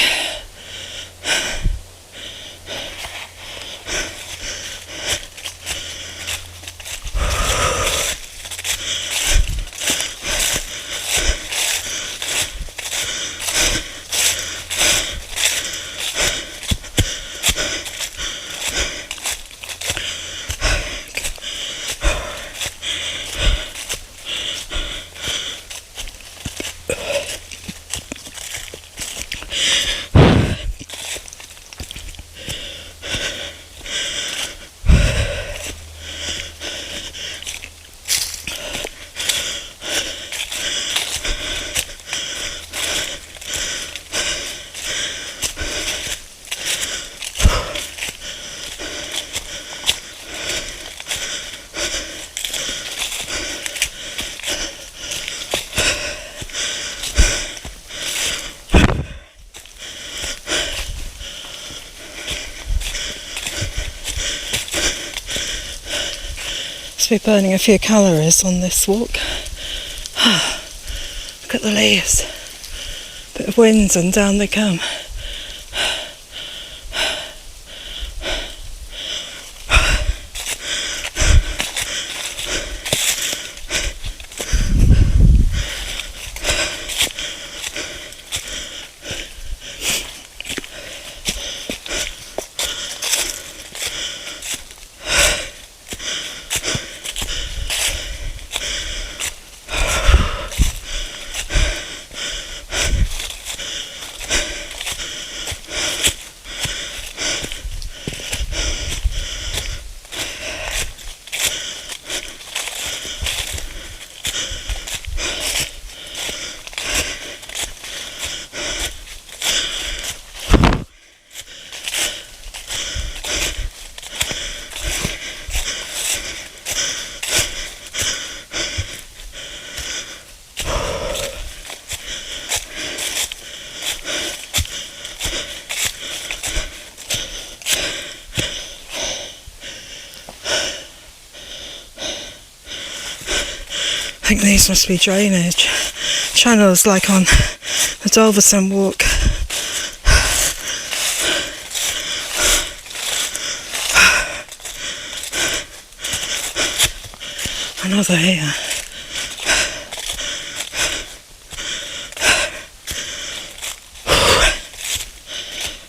Be burning a few calories on this walk. Look at the leaves. Bit of wind and down they come. I think these must be drainage channels like on the Dulverton walk. Another here.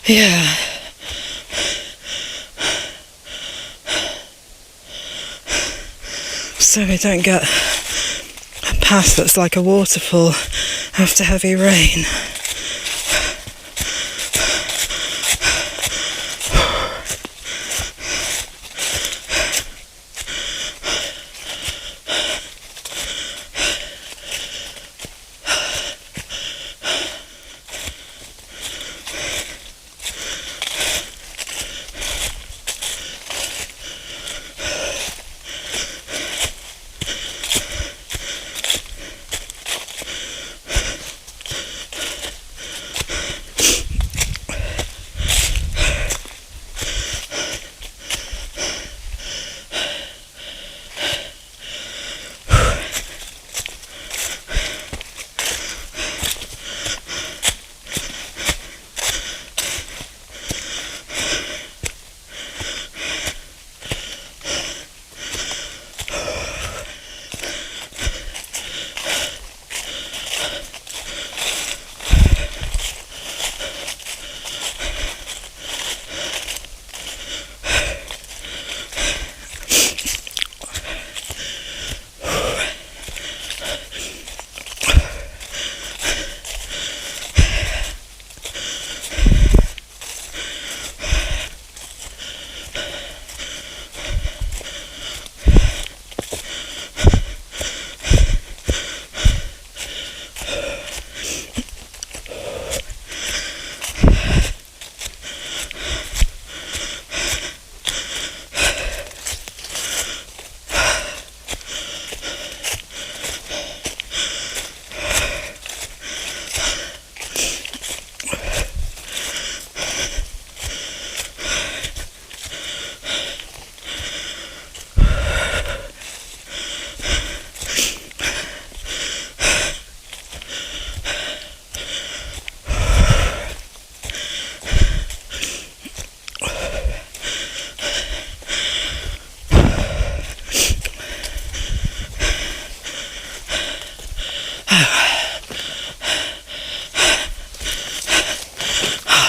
Yeah. So we don't get a path that's like a waterfall after heavy rain.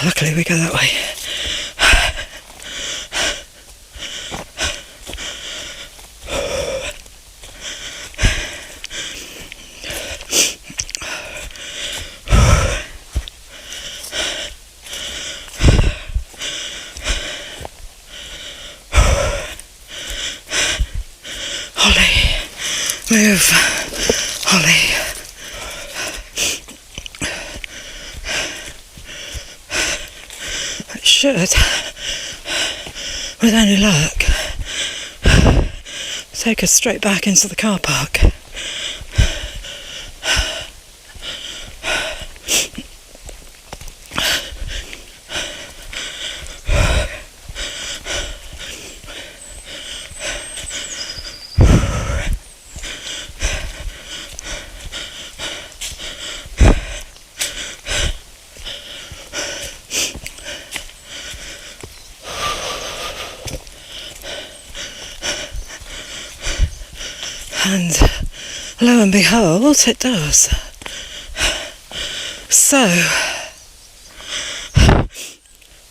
Luckily we go that way. Holly, move, Holly. Should, with any luck, take us straight back into the car park. lo and behold, it does. So,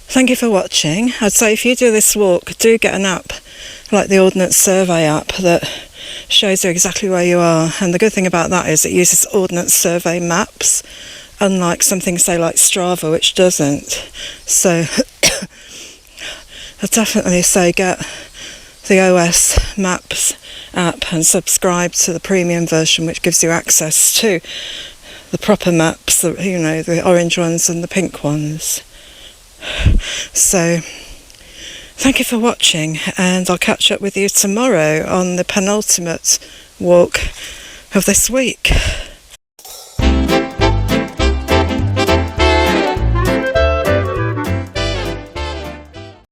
thank you for watching. I'd say if you do this walk, do get an app like the Ordnance Survey app that shows you exactly where you are. And the good thing about that is it uses Ordnance Survey maps, unlike something, say, like Strava, which doesn't. So I'd definitely say get the OS Maps app and subscribe to the premium version, which gives you access to the proper maps, the orange ones and the pink ones. So thank you for watching, and I'll catch up with you tomorrow on the penultimate walk of this week.